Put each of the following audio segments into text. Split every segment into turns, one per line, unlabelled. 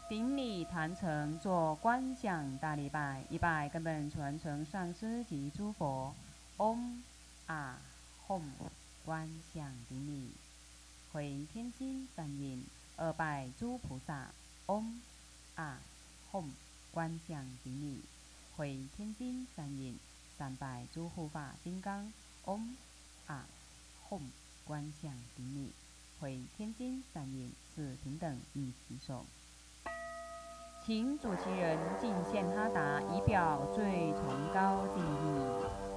顶礼坛城，做观想大礼拜，一拜根本传承上师及诸佛。嗡啊吽，观想顶礼，回天心三印，二拜诸菩萨。嗡啊吽，观想顶礼，回天心三印，三拜诸护法金刚。嗡啊吽，观想顶礼，回天心三印，四平等一起手。请主持人敬献哈达，以表最崇高敬意。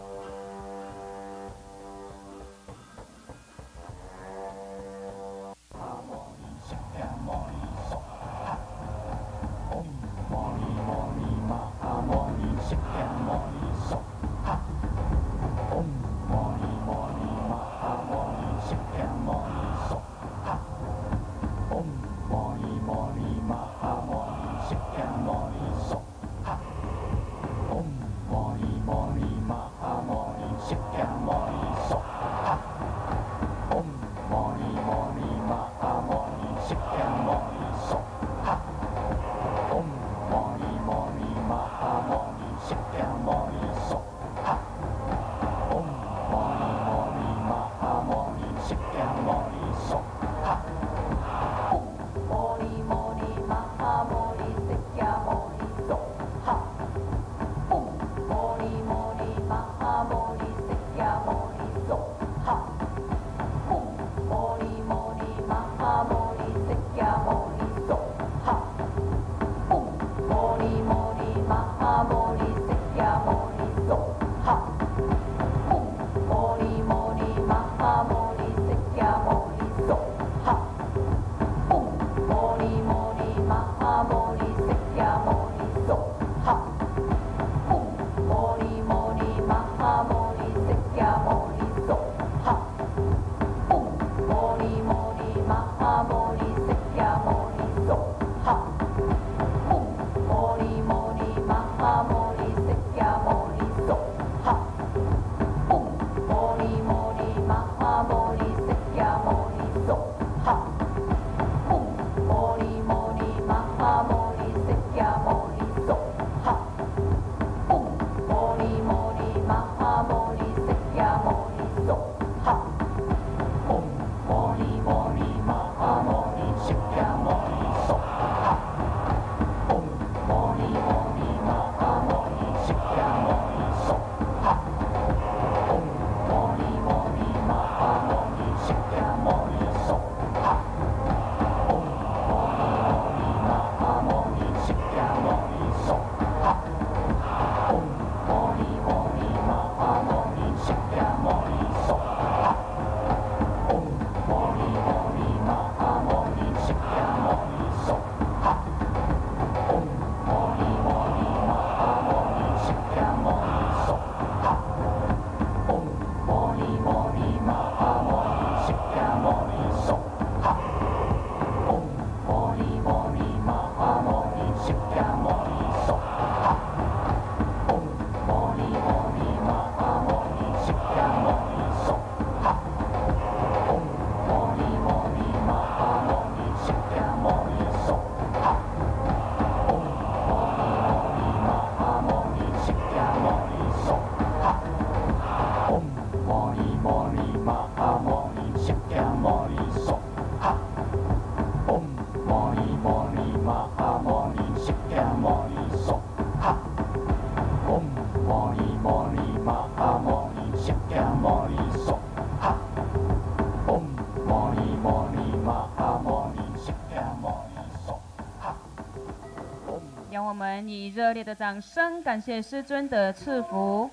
让我们以热烈的掌声感谢师尊的赐福。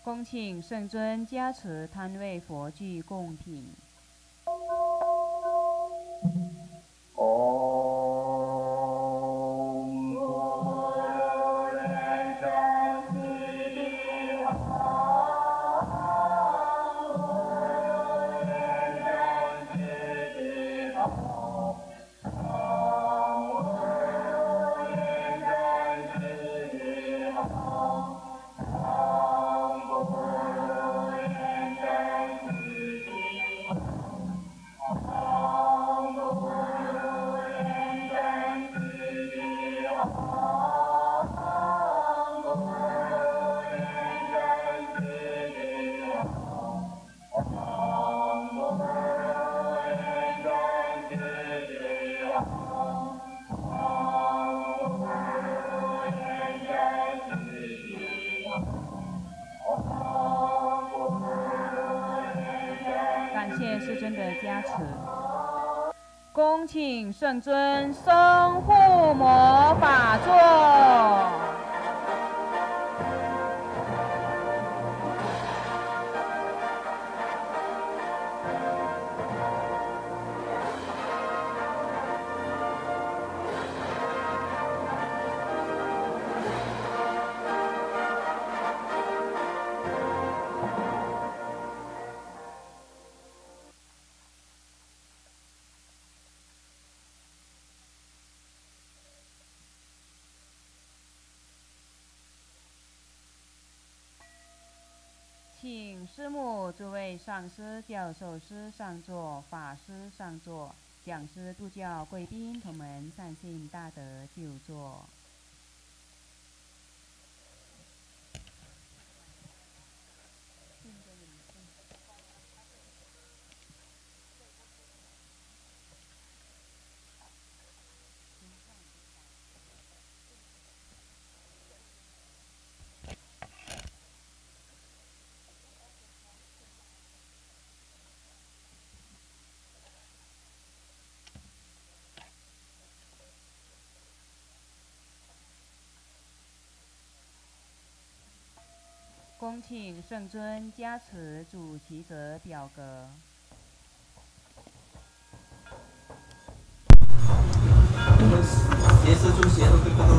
恭请圣尊加持摊位佛具供品。
Oh
加持。恭请圣尊生护摩法座。请师母、诸位上师、教授师上座，法师上座，讲师、助教、贵宾、同门、善信大德就座。恭请圣尊加持主席者表格。
鞋是助鞋都这个都，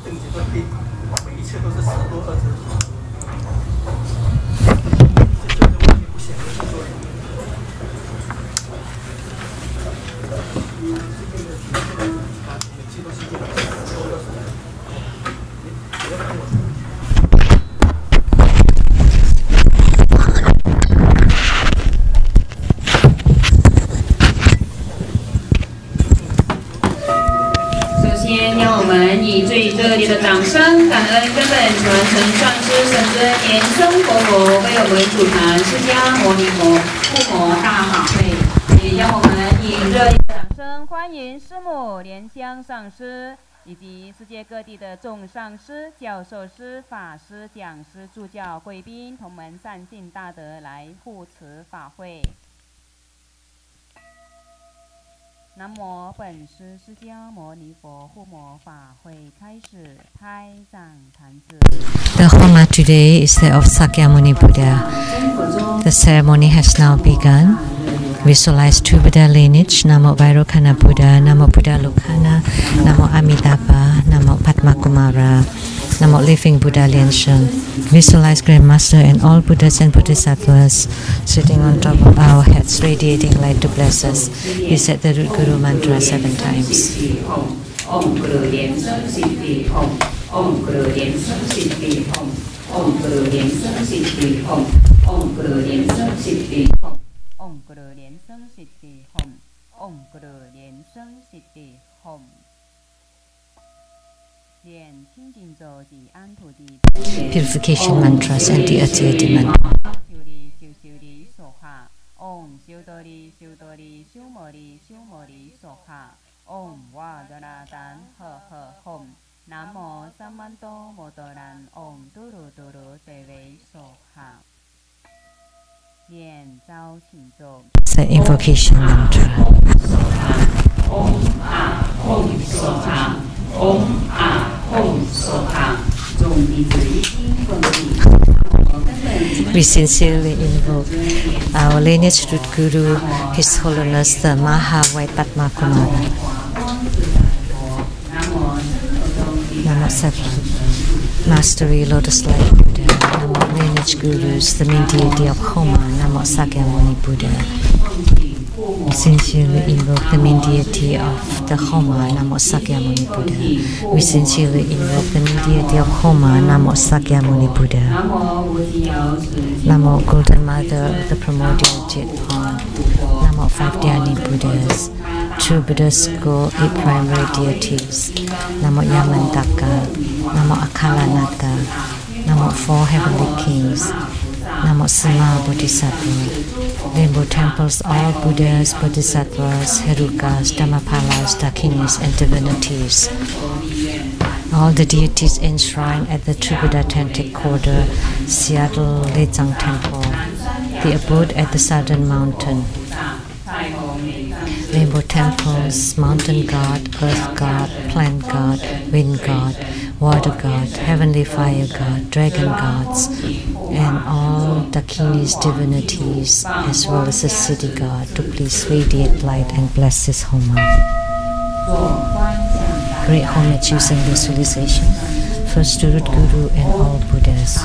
正经都可以，每一次都是10多20。这做的我也不想去做。每次都是这样，10多20。不要看我。
让我们以最热烈的掌声，感恩根本传承上师圣尊延生活佛为我们主坛释迦牟尼佛护摩大法会，也让我们以热烈的掌声欢迎师母莲香上师以及世界各地的众上师、教授师、法师、讲师、助教、贵宾、同门善信大德来护持法会。南无本师释迦牟尼佛护摩法会开始，拍掌弹指。
The Homa today is that of Sakyamuni Buddha. The ceremony has now begun. Visualize two Buddha lineage, Namo Vairocana Buddha, Namo Buddha Lokana, Namo Amitabha, Namo Padmakumara, Namo Living Buddha Liansheng. Visualize Grandmaster and all Buddhas and Bodhisattvas sitting on top of our heads, radiating light to bless us. We said the root Guru mantra 7 times.
Om Guru Liansheng Siddhi Om. Om Guru Liansheng Siddhi Om. Om Guru Liansheng Siddhi Om. Om Guru Liansheng Siddhi Om. Om Guru Liansheng Siddhi Om. Om Guru Liansheng Siddhi Om.
Purification mantras and the Atyeti mantra.
Om Siudori Siudori Siumori Siumori Soha. Om Wadaradan He Hom. Namo Samanto Modoran Om Duru Duru Devi Soha.
The invocation mantra.
Om A Om Soha. Om A Om Soha.
We sincerely invoke our lineage root Guru, His Holiness the Mahavaipatmakumara. Namo Sattva, Mastery Lotus Light Buddha. Namo Lineage Gurus, the main deity of Homa. Namo Sakyamuni Buddha. We sincerely invoke the main deity of the Homa, Namo Sakyamuni Buddha. We sincerely invoke the main deity of Homa, Namo Sakyamuni Buddha. Namo Golden Mother of the Primordial Jet Pond. Namo 5 Dhyani Buddhas. True Buddhas go 8 primary deities. Namo Yamantaka. Namo Akalanata. Namo 4 heavenly kings. Namo Sima Bodhisattva. Rainbow temples, all Buddhas, Bodhisattvas, Herukas, Dhammapalas, Dakinis, and divinities. All the deities enshrined at the True Buddha Tantric Quarter, Seattle Lezang Temple. the abode at the southern mountain. Rainbow temples, mountain god, earth god, plant god, wind god, water god, heavenly fire god, dragon gods, and all Dakini's divinities, as well as the city god, to please radiate light and bless this homa. Great homage using visualization. First to Root Guru and all Buddhas.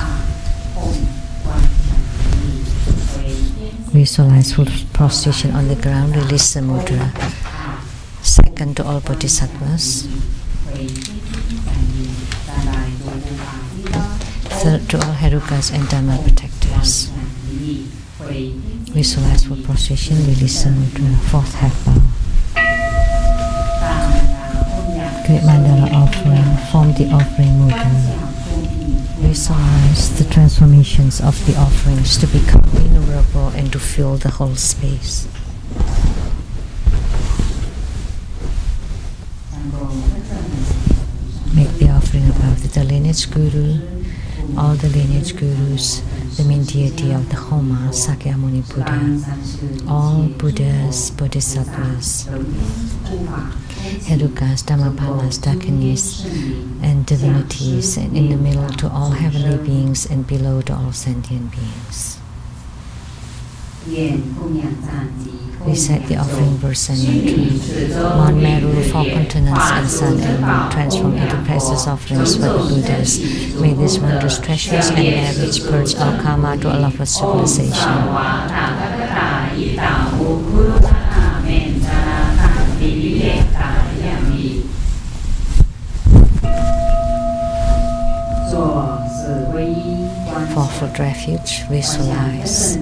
Visualize full prostration on the ground, release the mudra. Second to all Bodhisattvas. Third to all Herukas and Dharma protectors. Visualize full prostration, release the mudra. Fourth half bow. Great mandala offering, form the offering mudra. Visualize the transformations of the offerings to become innumerable and to fill the whole space. Make the offering above the lineage guru, all the lineage gurus, the main deity of the Homa, Sakyamuni Buddha, all Buddhas, Bodhisattvas, Herukas, Dhammapalas, Dakinis, and divinities, and in the middle to all heavenly beings and below to all sentient beings. We set the offering verse and mantra. Mount Meru, four continents, and sun and moon transform into precious offerings for the Buddhas. May these wondrous treasures and marriage purge all karma to all of us civilization. Fourfold refuge, visualize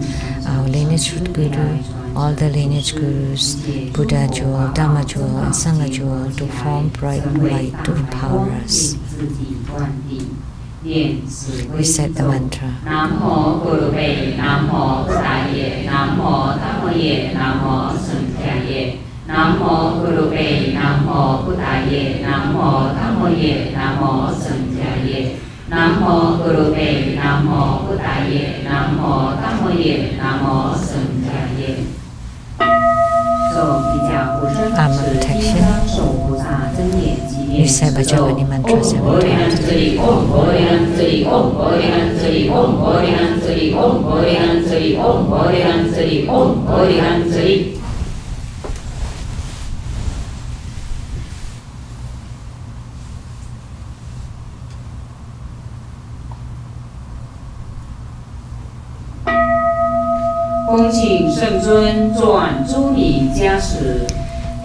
our lineage root guru, all the lineage gurus, Buddha jewel, Dhamma jewel, and Sangha jewel to form bright light to empower us. We said the mantra. Namo Gurube, Namo Buddhaye, Namo Dhammaye, Namo Sankhyaye. Namo Gurube, Namo Buddhaye, Namo Dhammaye, Namo Sankhyaye. Namo Gurube, Namo Buddhaye, Namo Dhammaye, Namo Sankhyaye. Armor protection. We say Bhajavani mantra 7 times.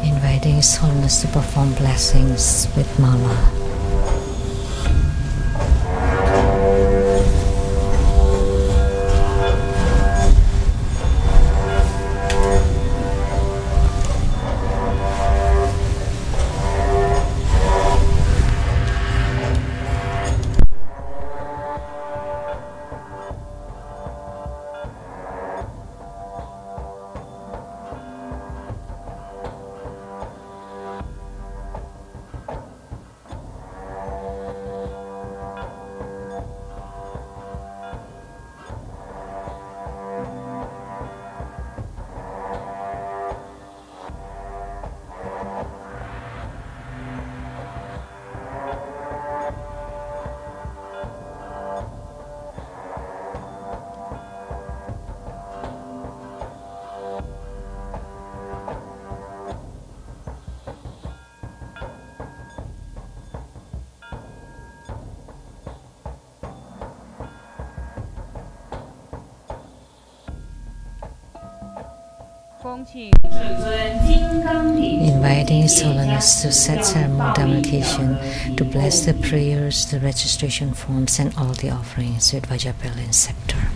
Inviting His Holiness to perform blessings with mala. Inviting His Holiness to set ceremonial demarcation to bless the prayers, the registration forms, and all the offerings with Vajrapala and scepter.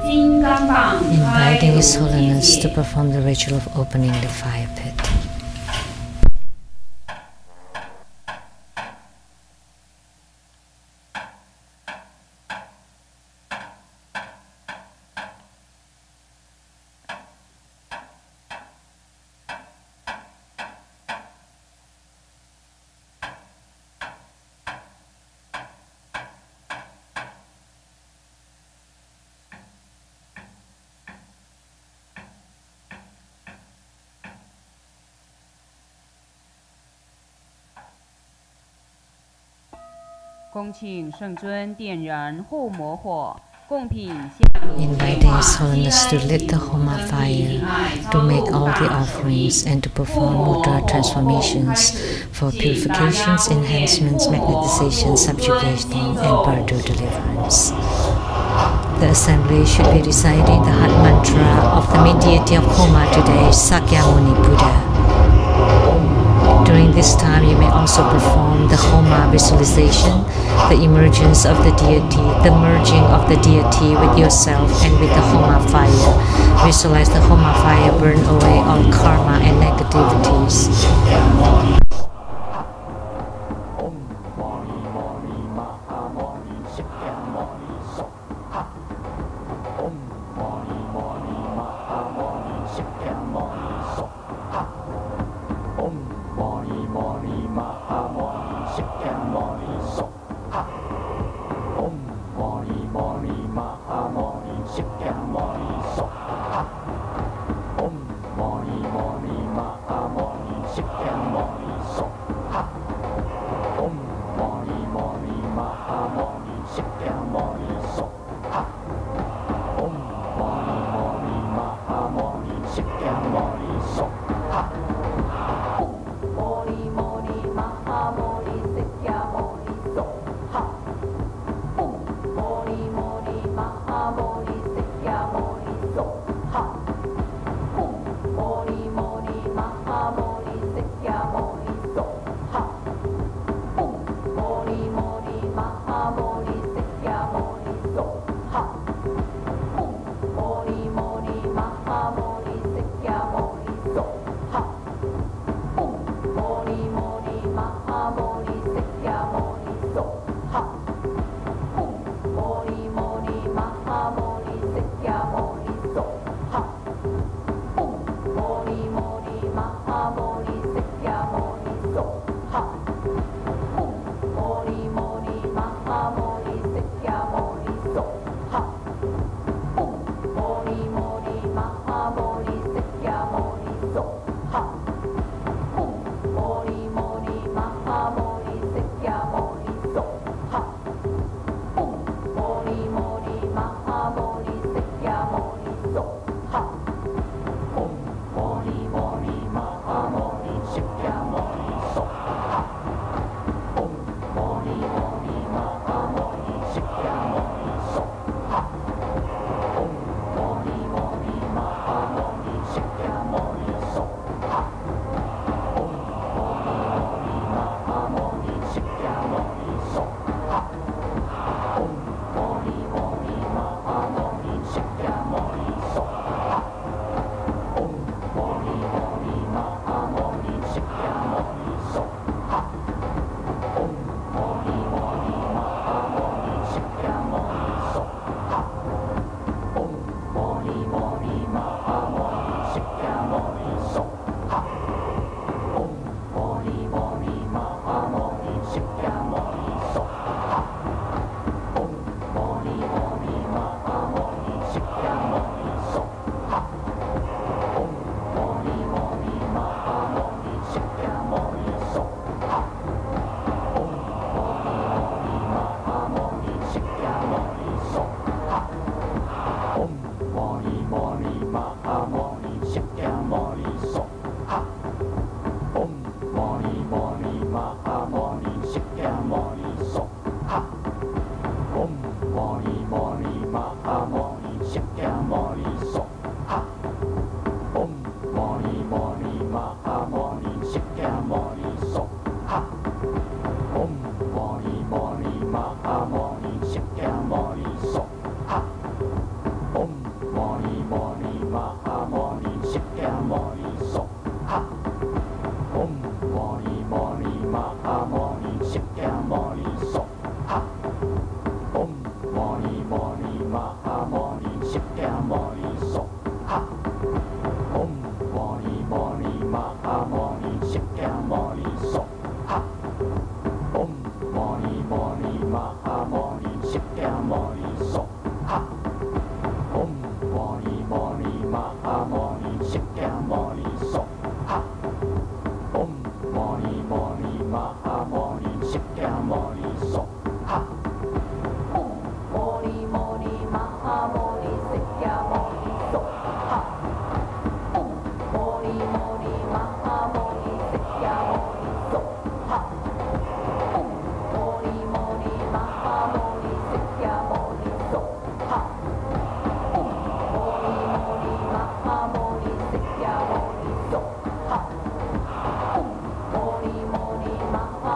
inviting His Holiness to perform the ritual of opening the fire pit.
Inviting
His Holiness to lit the Homa fire, to make all the offerings, and to perform mudra transformations for purifications, enhancements, magnetization, subjugation, and bardo deliverance. The assembly should be reciting the heart mantra of the main deity of Homa today, Sakyamuni Buddha. During this time, you may also perform the Homa visualization, the emergence of the deity, the merging of the deity with yourself and with the Homa fire. Visualize the Homa fire burn away all karma and negativities.
Mahamoni Shakyamuni Soha. Om Moni Moni Mahamoni Shakyamuni Soha. Om Moni Moni Mahamoni Shakyamuni Soha. Om Moni Moni Mahamoni Shakyamuni Soha. Om Moni Moni Mahamoni Shakyamuni Soha. Om Moni Moni Mahamoni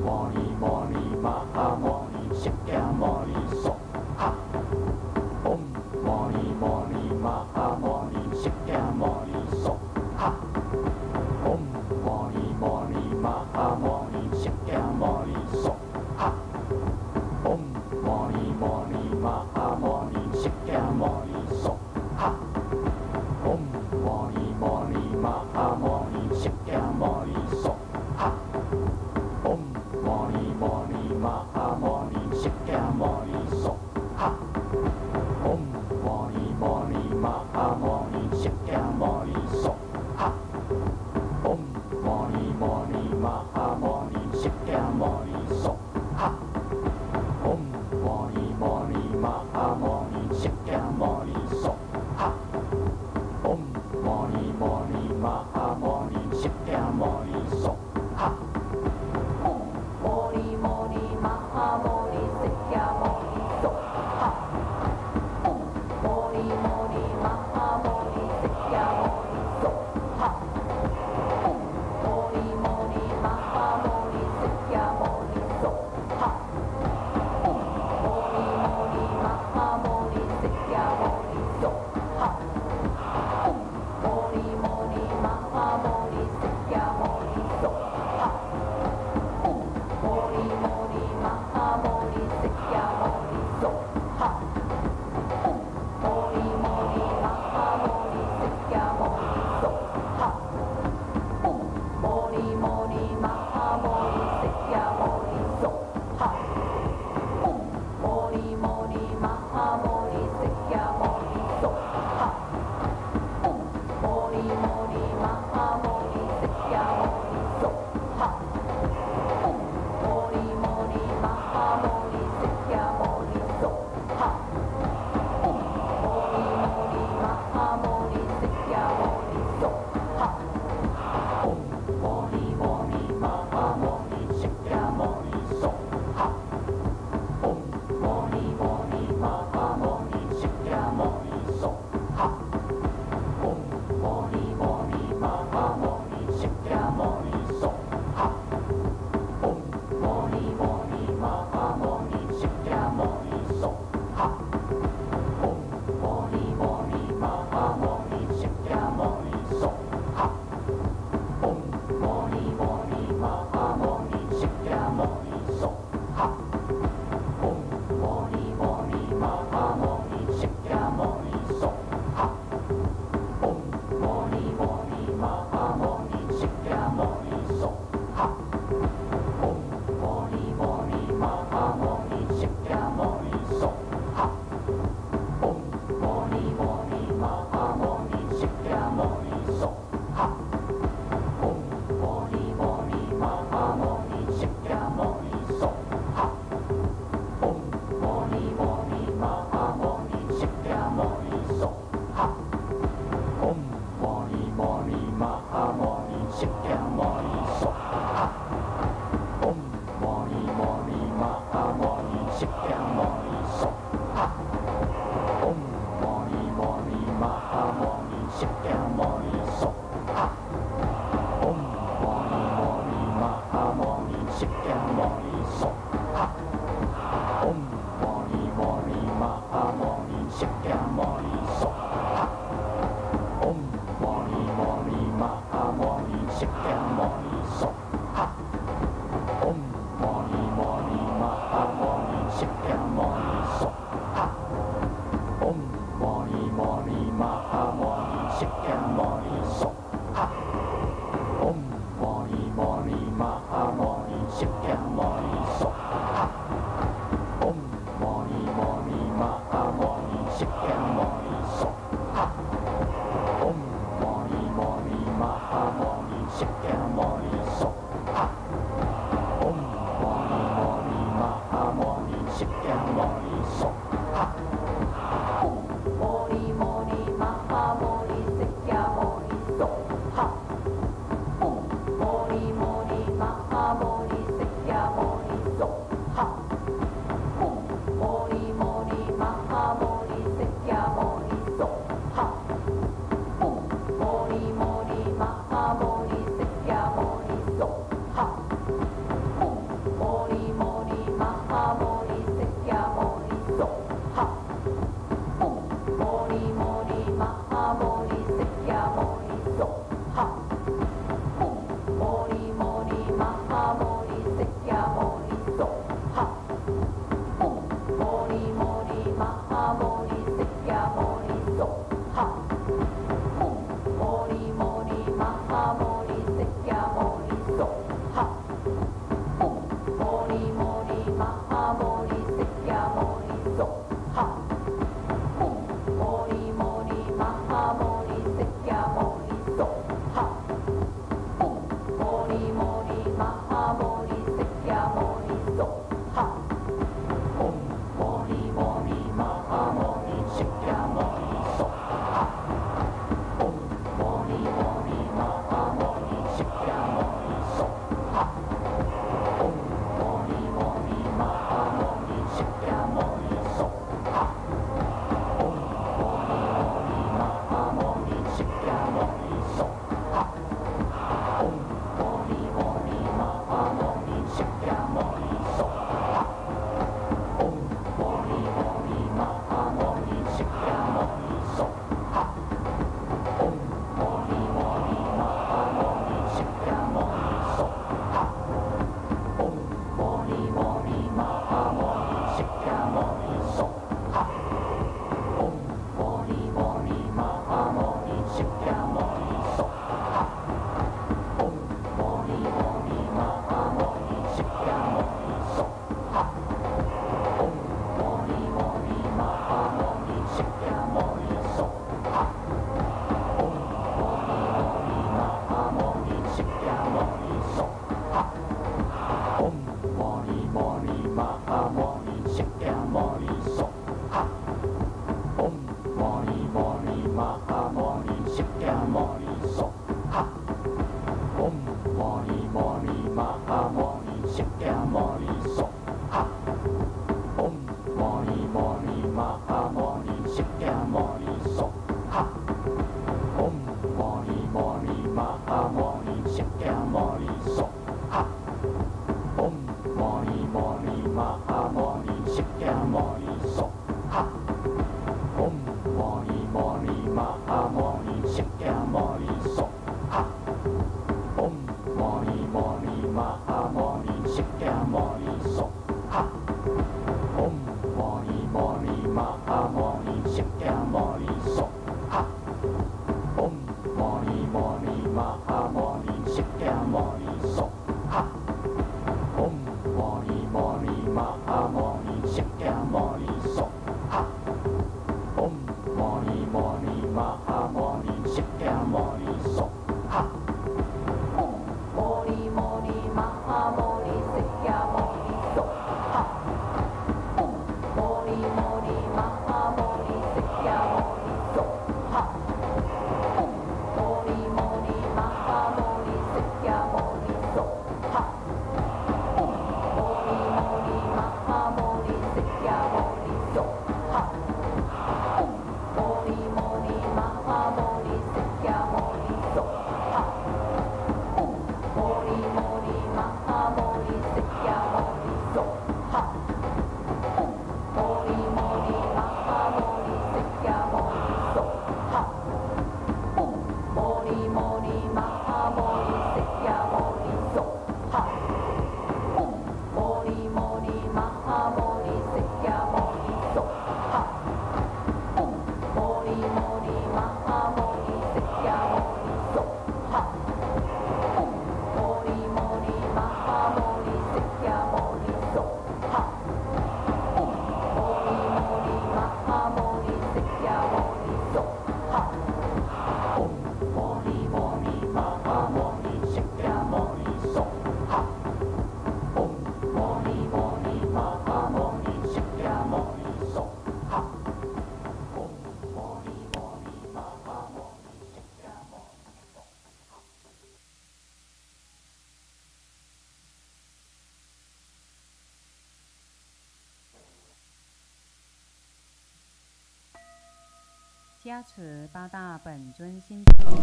「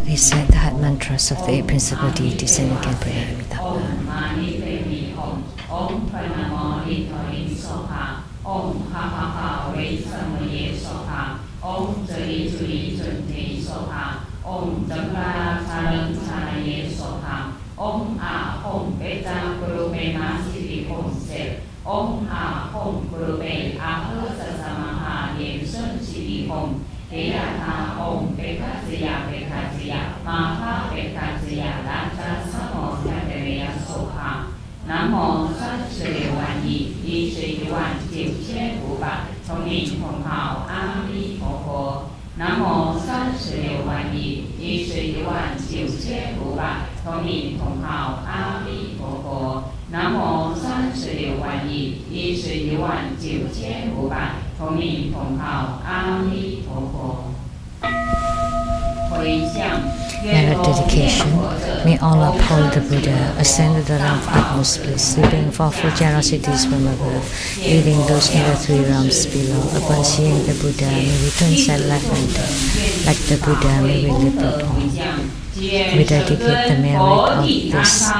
We said the heart mantras of the eight principal deities and again pray with
Nam mô Sát Sư Liệu Hoàn Nhị Di Sư Di Hoàn Triệu Chế Vũ Bạc Thông Minh Thông Hào A Di Phổ Phổ Nam mô Sát Sư Liệu Hoàn Nhị Di Sư Di Hoàn Triệu Chế Vũ Bạc Thông Minh Thông Hào A Di Phổ Phổ Nam mô Sát Sư Liệu Hoàn Nhị Di Sư Di Hoàn Triệu Chế Vũ Bạc Thông Minh Thông Hào A Di Phổ Phổ.
Merit dedication. May Allah uphold the Buddha, ascend to the realm of utmost bliss, living for full generosities from above, aiding those in the three realms below. Upon seeing the Buddha, may we turn sad life and death. Like the Buddha, may we live upon. We dedicate the merit of this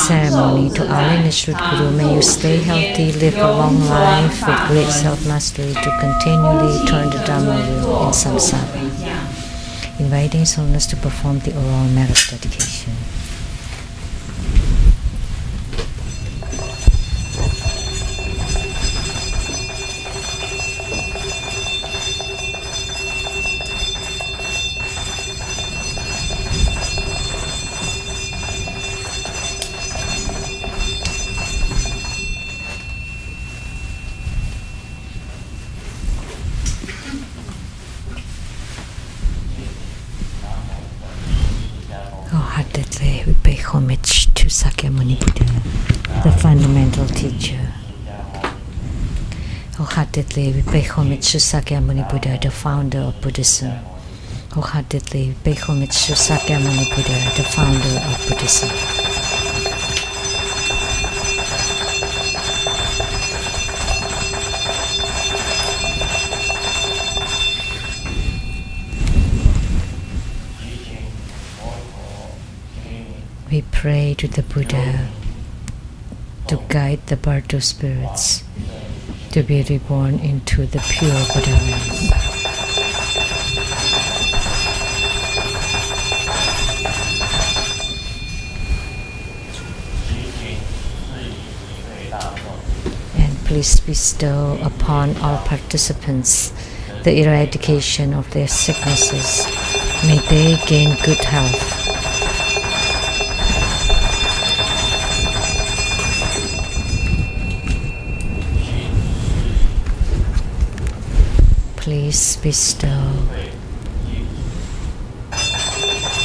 ceremony to our lineage root Guru. May you stay healthy, live a long life with great self-mastery to continually turn the Dharma wheel in samsara. Inviting His Holiness to perform the oral merit dedication. Wholeheartedly, we pay homage to Sakyamuni Buddha, the fundamental teacher. Wholeheartedly, we pay homage to Sakyamuni Buddha, the founder of Buddhism. Wholeheartedly, we pay homage to Sakyamuni Buddha, the founder of Buddhism. pray to the Buddha to guide the Bardo spirits to be reborn into the pure Buddha lands. And please bestow upon all participants the eradication of their sicknesses. May they gain good health. Please bestow.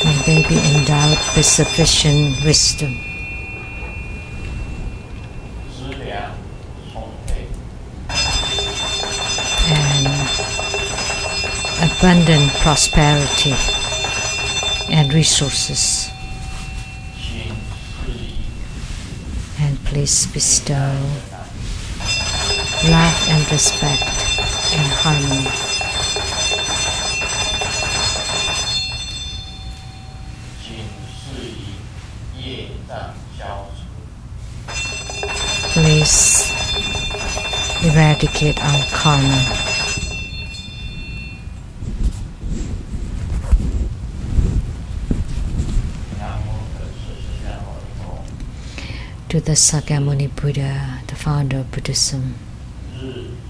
May they be endowed with sufficient wisdom and abundant prosperity and resources. And please bestow love and respect and harmony. Please eradicate our karma. To the Sakyamuni Buddha, the founder of Buddhism,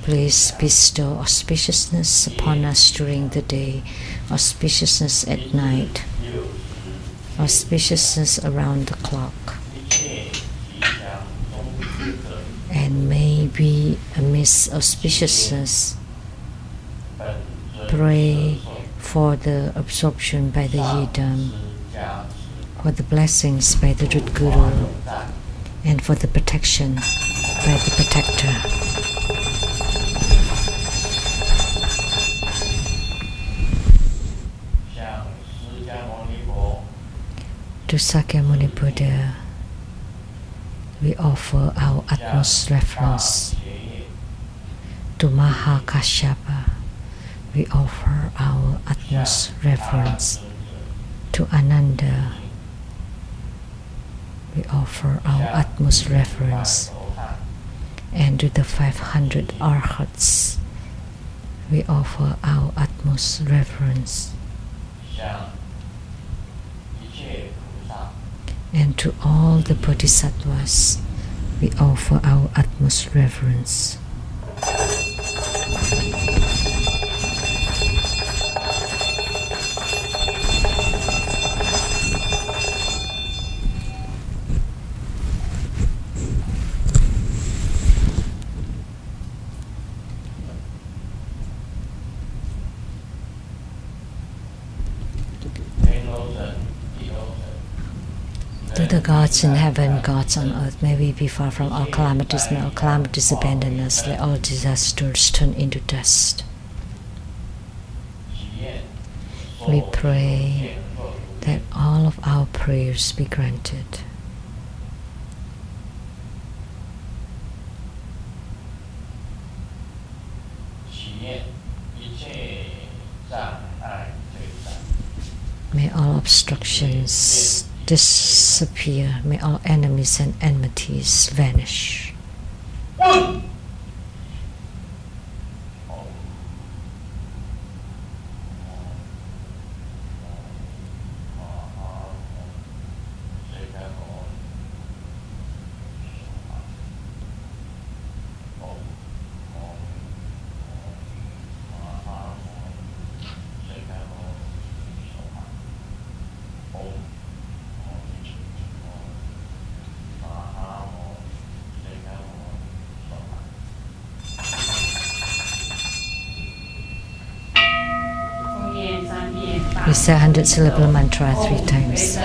please bestow auspiciousness upon us during the day, auspiciousness at night, auspiciousness around the clock, and maybe amidst auspiciousness, pray for the absorption by the Yidam, for the blessings by the Root Guru, and for the protection by the Protector. To Sakyamuni Buddha, we offer our utmost reverence. To Mahakashyapa, we offer our utmost reverence. To Ananda, we offer our utmost reverence. And to the 500 Arhats, we offer our utmost reverence. And to all the Bodhisattvas, we offer our utmost reverence. To the gods in heaven, gods on earth, may we be far from all calamities, may all calamities abandon us, let all disasters turn into dust. We pray that all of our prayers be granted. May all obstructions disappear, may all enemies and enmities vanish. We say 100 syllable mantra 3 times.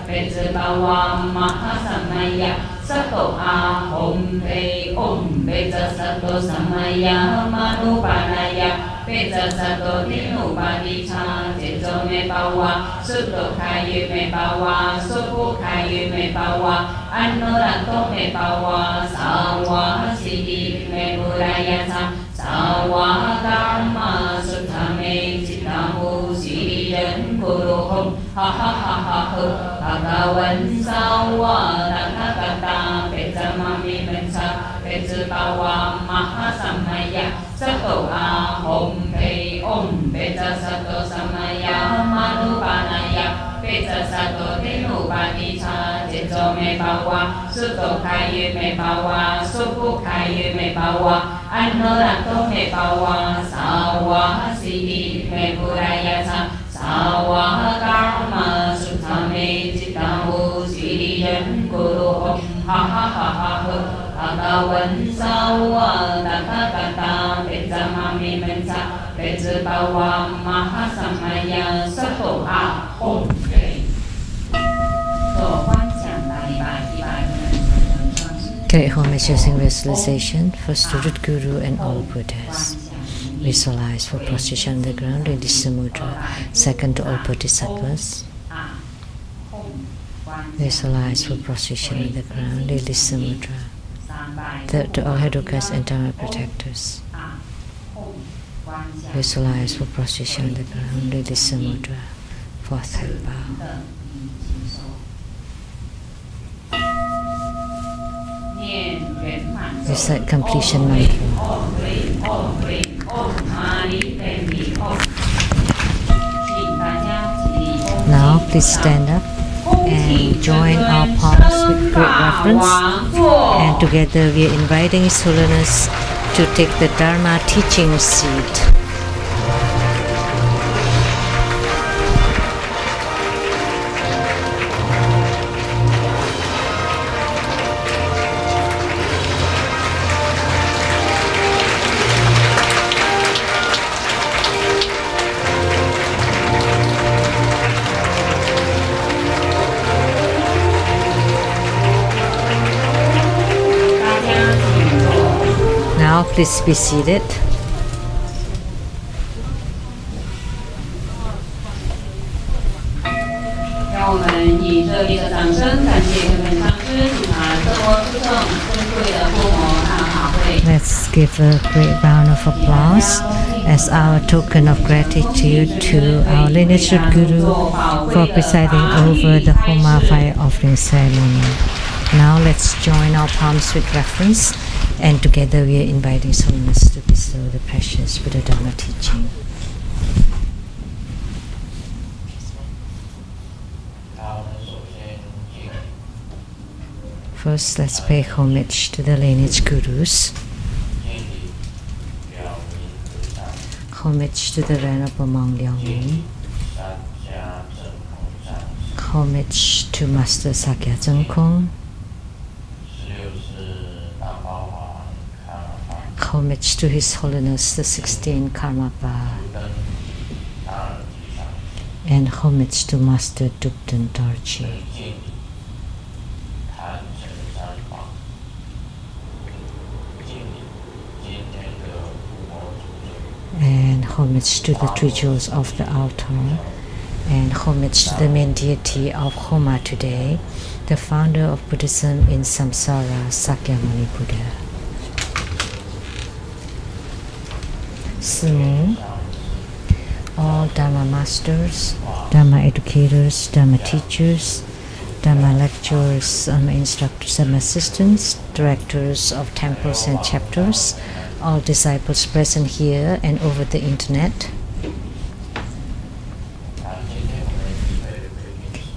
Pe Chư Ba Wa Maha Samaya Sato Ahom Pe Om Pe Cha Sato Samaya Manupanaya Pe Cha Sato Tinupadicha Jejo Me Ba Wa Sutto Kayu Me Ba Wa Supu Kayu Me Ba Wa Anuratto Me Ba Wa Sawa Siddhi Me Buraya Cha Sawa Dharma Sutta Me Chittamu Siddhi Yen Guru Hum Ha ha ha ha hu Bhagavan Sawa Tathagata Pe Cha Mami Mensa Pe Chư Ba Wa Maha Samaya Sato Ahom Pe Om Pe Cha Sato Samaya Manupanaya Pe Cha Sato Tinupadicha Jejo Me Ba Wa Sutto Kayu Me Ba Wa Supu Kayu Me Ba Wa Anuratto Me Ba Wa Sawa Siddhi Me Buraya Cha Sawa Karma Sutta Me Chittamu Siddhi Yen Guru Hum Ha ha ha ha hu Bhagavan Sawa Tathagata Pe Cha Mami Mensa Pe Chư Ba Wa Maha Samaya Sato Ahom Pe 做观想大礼拜100
Great homage using visualization for student Guru and all Buddhas. Visualize for prostitution on the ground, release the mudra. Second to all Bodhisattvas. Visualize for prostitution on the ground, release the mudra. Third to all Hedukas and Dharma protectors. Visualize for prostitution on the ground, release the mudra. Fourth head bow. Recite completion mantra. Now please stand up and join our palms with great reverence, and together we are inviting His Holiness to take the Dharma teaching seat. Now please be seated. Let's give a great round of applause as our token of gratitude to our lineage Guru for presiding over the Homa fire offering ceremony. Now let's join our palms with reverence, and together we are inviting His Holiness to bestow the precious Buddha Dharma teaching. First, let's pay homage to the lineage Gurus. Homage to the Venerable Monk Liang Ming. Homage to Master Sakya Zhengkong. Homage to His Holiness the 16th Karmapa, and homage to Master Dukden Dorji. And homage to the three jewels of the altar, and homage to the main deity of Homa today, the founder of Buddhism in Samsara, Sakyamuni Buddha. Simu, all Dharma masters, Dharma educators, Dharma teachers, Dharma lecturers, Dharma instructors, Dharma assistants, directors of temples and chapters, all disciples present here and over the internet,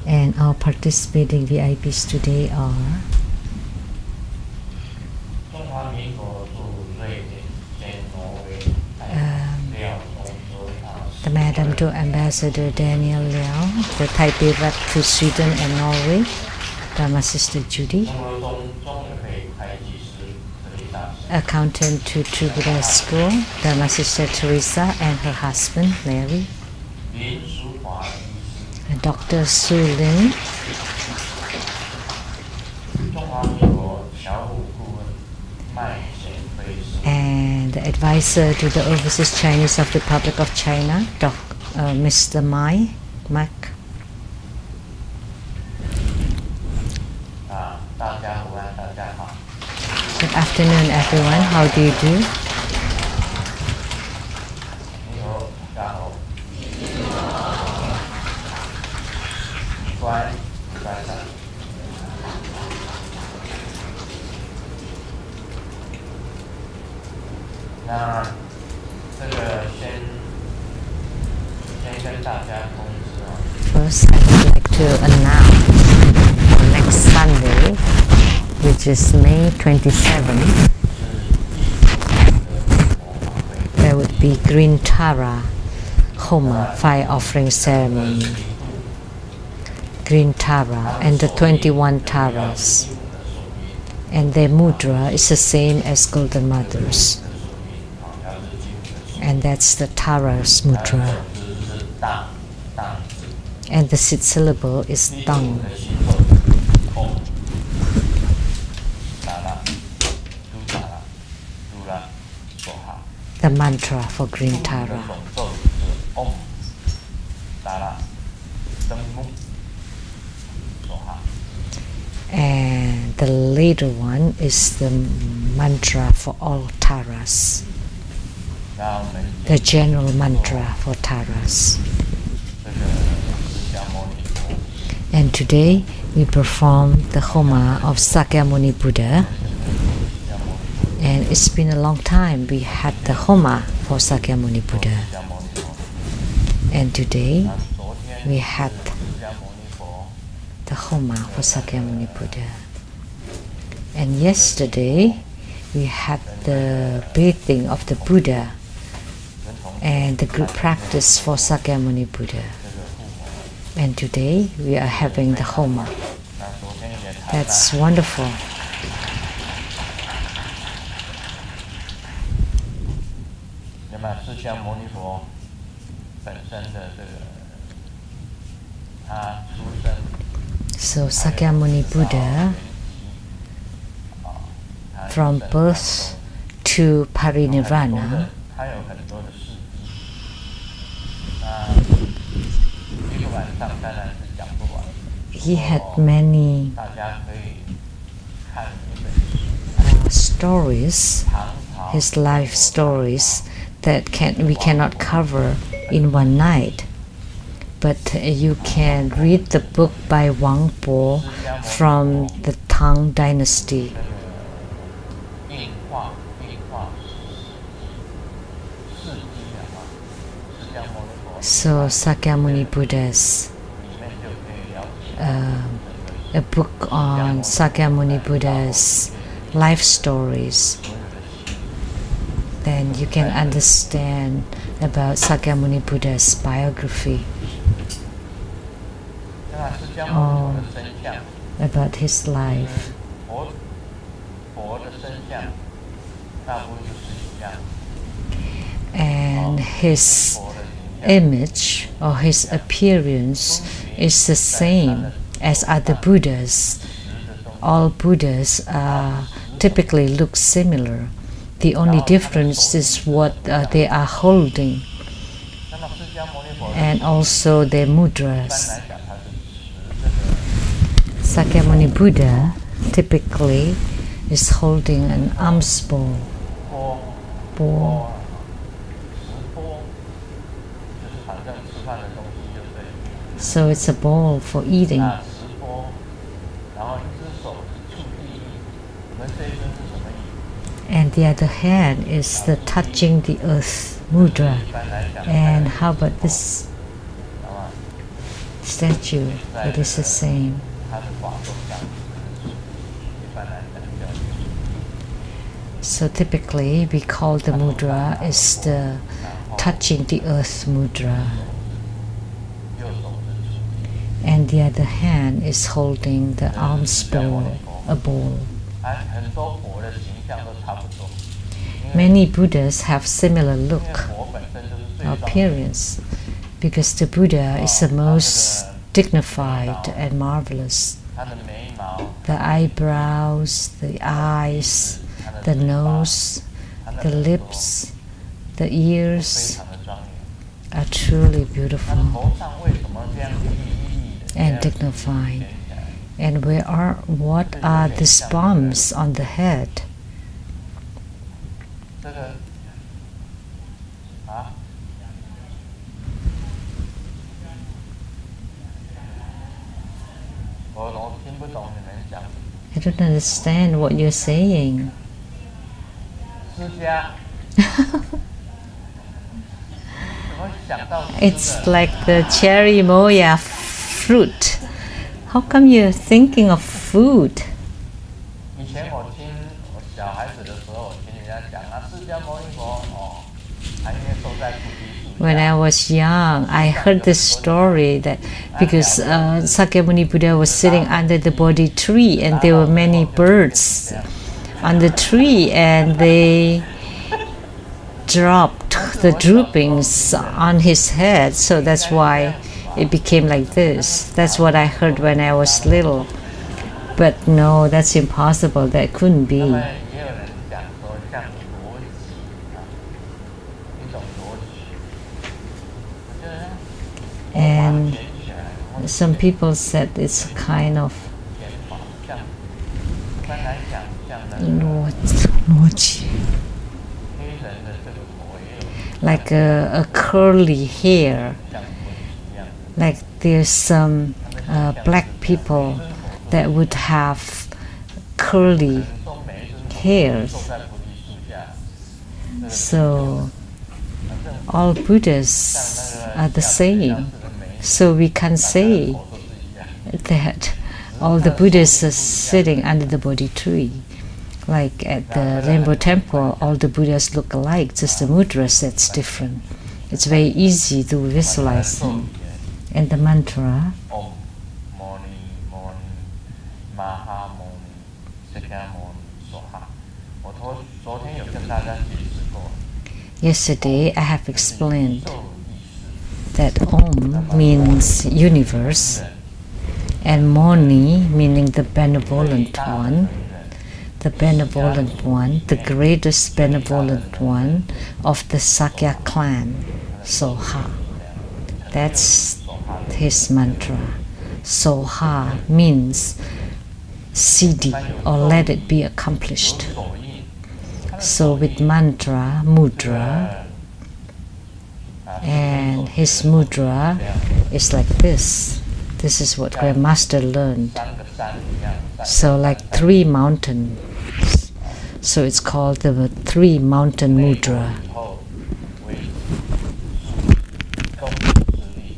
and our participating VIPs today are the Madam to Ambassador Daniel Liao, the Taipei rep to Sweden and Norway, Dharma Sister Judy, accountant to True Buddha School, Dharma Sister Teresa and her husband Larry, Dr. Su Lin, the advisor to the Overseas Chinese of Republic of China, Mr. Mac. Good afternoon, everyone. How do you do? First, I would like to announce next Sunday, which is May 27th, there would be Green Tara Homa fire offering ceremony. Green Tara and the 21 Taras, and their mudra is the same as Golden Mother's, and that's the Tara's mudra, and the 6th syllable is Tang. The mantra for Green Tara. And the later one is the mantra for all Taras, the general mantra for Taras. And today we perform the Homa of Sakyamuni Buddha. And it's been a long time we had the Homa for Sakyamuni Buddha. And today we had the Homa for Sakyamuni Buddha. And yesterday we had the bathing of the Buddha and the good practice for Sakyamuni Buddha. And today we are having the Homa. That's wonderful. So Sakyamuni Buddha, from birth to parinirvana, he had many stories, his life stories, that we cannot cover in one night. But you can read the book by Wang Po from the Tang dynasty. So Sakyamuni Buddha's a book on Sakyamuni Buddha's life stories. Then you can understand about Sakyamuni Buddha's biography, or about his life. And his image or his appearance is the same as other Buddhas. All Buddhas typically look similar. The only difference is what they are holding, and also their mudras. Sakyamuni Buddha typically is holding an alms bowl. So it's a bowl for eating. And the other hand is the touching the earth mudra. And how about this statue? It is the same. So typically we call the mudra is the touching the earth mudra. And the other hand is holding the alms bowl, a bowl. Many Buddhas have similar look or appearance because the Buddha is the most dignified and marvelous. The eyebrows, the eyes, the nose, The lips, the ears are truly beautiful and dignified. And what are these bumps on the head? I don't understand what you're saying. It's like the cherry moya fruit. How come you're thinking of food? When I was young, I heard this story that because Sakyamuni Buddha was sitting under the Bodhi tree and there were many birds on the tree and they dropped the droopings on his head, so that's why it became like this. That's what I heard when I was little. But no, that's impossible. That couldn't be. And some people said it's kind of like a curly hair. Like there's some black people that would have curly hairs. So all Buddhas are the same. So we can say that all the Buddhas are sitting under the Bodhi tree. Like at the Rainbow Temple, all the Buddhas look alike, just the mudras that's different. It's very easy to visualize them. And the mantra, yesterday I have explained that Om means universe and Moni meaning the benevolent one, the greatest benevolent one of the Sakya clan, Soha. That's his mantra. Soha means siddhi or let it be accomplished. So with mantra, mudra, and his mudra is like this. This is what Grandmaster learned. So like 3 mountains. So it's called the 3 mountain mudra.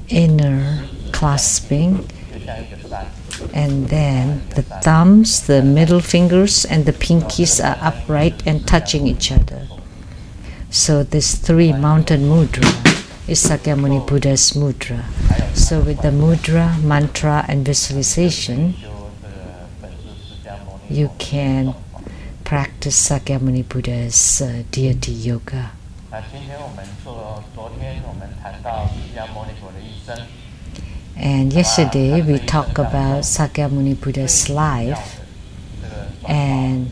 Inner clasping, and then the thumbs, the middle fingers and the pinkies are upright and touching each other. So this 3 mountain mudra is Sakyamuni Buddha's mudra. So with the mudra, mantra and visualization, you can practice Sakyamuni Buddha's deity yoga. And yesterday we talked about Sakyamuni Buddha's life, and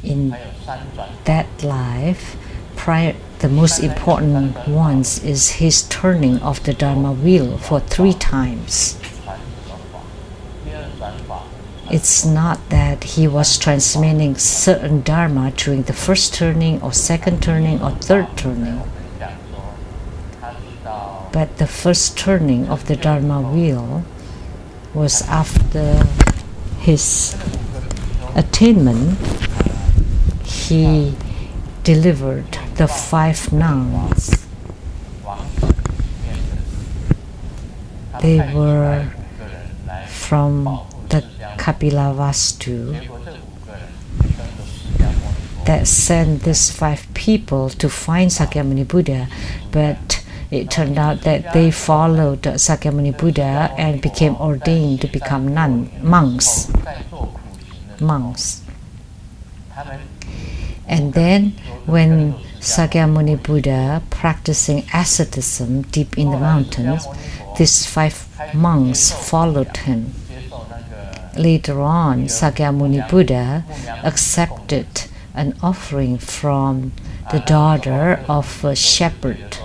in that life, the most important ones is his turning of the Dharma wheel for 3 times. It's not that he was transmitting certain Dharma during the first turning or second turning or third turning. But the first turning of the Dharma wheel was after his attainment. He delivered the 5 nuns. They were from the Kapilavastu that sent these 5 people to find Sakyamuni Buddha, but it turned out that they followed Sakyamuni Buddha and became ordained to become monks. And then when Sakyamuni Buddha practicing asceticism deep in the mountains, these 5 monks followed him. Later on, Sakyamuni Buddha accepted an offering from the daughter of a shepherd.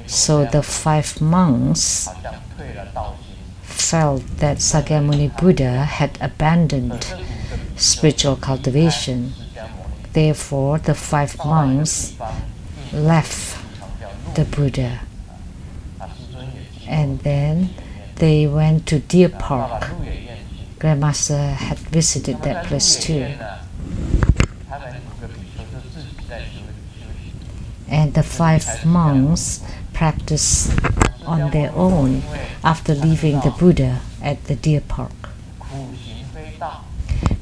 So the 5 monks felt that Sakyamuni Buddha had abandoned spiritual cultivation. Therefore, the 5 monks left the Buddha. And then they went to Deer Park. Grandmaster had visited that place too. And the 5 monks practiced on their own after leaving the Buddha at the Deer Park.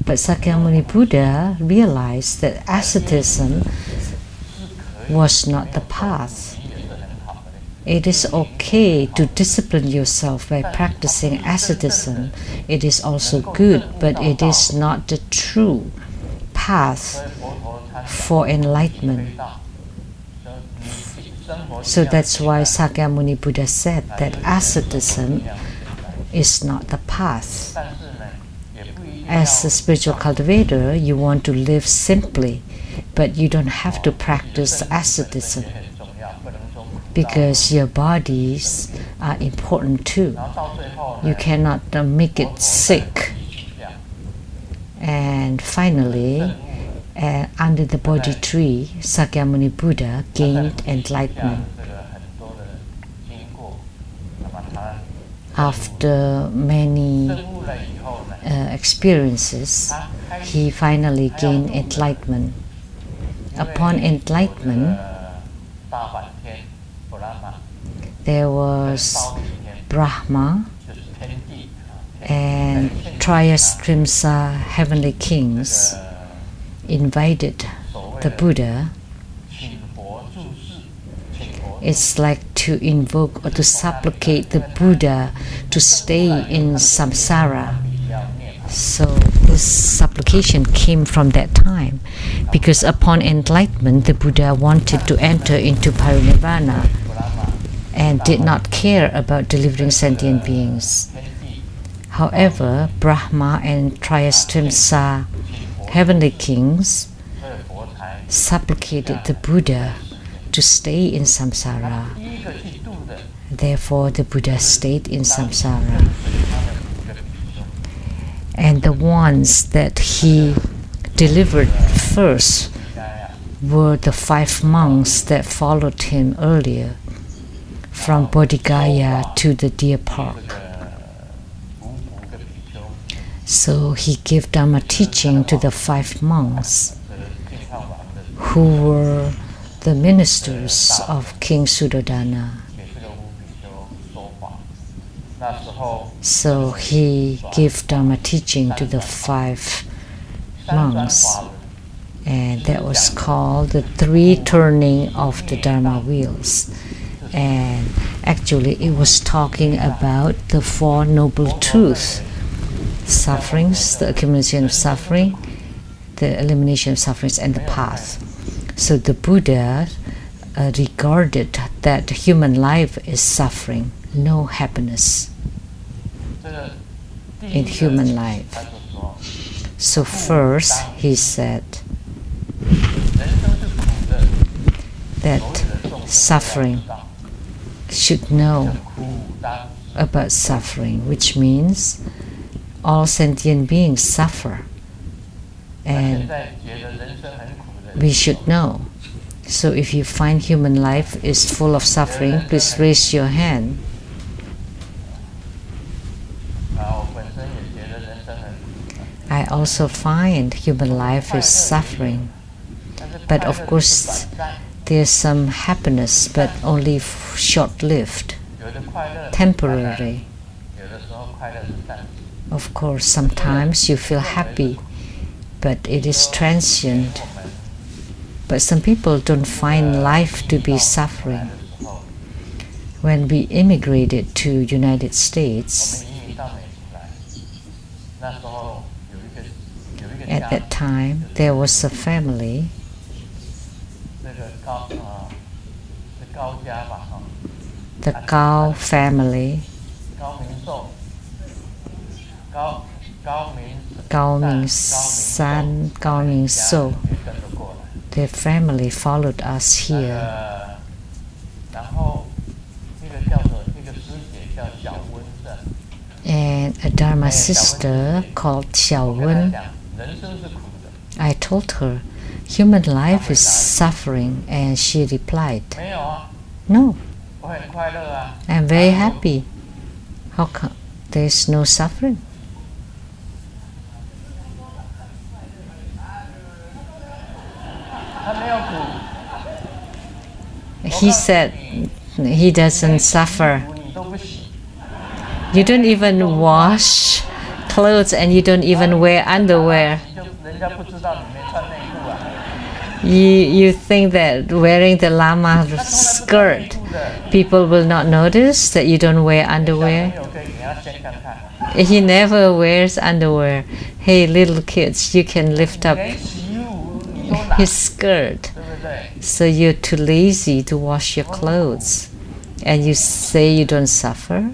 But Sakyamuni Buddha realized that asceticism was not the path. It is okay to discipline yourself by practicing asceticism. It is also good, but it is not the true path for enlightenment. So that's why Sakyamuni Buddha said that asceticism is not the path. As a spiritual cultivator, you want to live simply, but you don't have to practice asceticism, because your bodies are important too. You cannot make it sick. And finally, under the Bodhi tree, Sakyamuni Buddha gained enlightenment. After many experiences, he finally gained enlightenment. Upon enlightenment, there was Brahma and Triyastrimsa heavenly kings invited the Buddha. It's like to invoke or to supplicate the Buddha to stay in samsara. So this supplication came from that time, because upon enlightenment the Buddha wanted to enter into parinirvana and did not care about delivering sentient beings. However, Brahma and Triyastrimsa heavenly kings supplicated the Buddha to stay in samsara. Therefore, the Buddha stayed in samsara. And the ones that he delivered first were the 5 monks that followed him earlier from Bodhigaya to the Deer Park. So he gave Dharma teaching to the 5 monks who were the ministers of King Suddhodana. So he gave Dharma teaching to the 5 monks, and that was called the 3 turning of the Dharma wheels. And actually it was talking about the 4 noble truths: sufferings, the accumulation of suffering, the elimination of sufferings, and the path. So the Buddha regarded that human life is suffering, no happiness in human life. So first he said that suffering should know about suffering, which means all sentient beings suffer, and we should know. So if you find human life is full of suffering, please raise your hand. I also find human life is suffering, but of course there's some happiness, but only short-lived, temporary. Of course, sometimes you feel happy, but it is transient. But some people don't find life to be suffering. When we immigrated to United States, at that time there was a family, the Gao family, Gao means son, Gao means so. their family followed us here.
然后那个叫做那个师姐叫小温是。
And a Dharma sister called Xiao Wen.
人生是苦的。
I told her, human life is suffering, and she replied,
没有啊。
No,
我很快乐啊。
I'm very happy. How come there's no suffering?
他没有苦。
He said he doesn't suffer. You don't even wash clothes and you don't even wear underwear. You think that wearing the Lama skirt, people will not notice that you don't wear underwear? He never wears underwear. Hey, little kids, you can lift up his skirt. So you're too lazy to wash your clothes. And you say you don't suffer?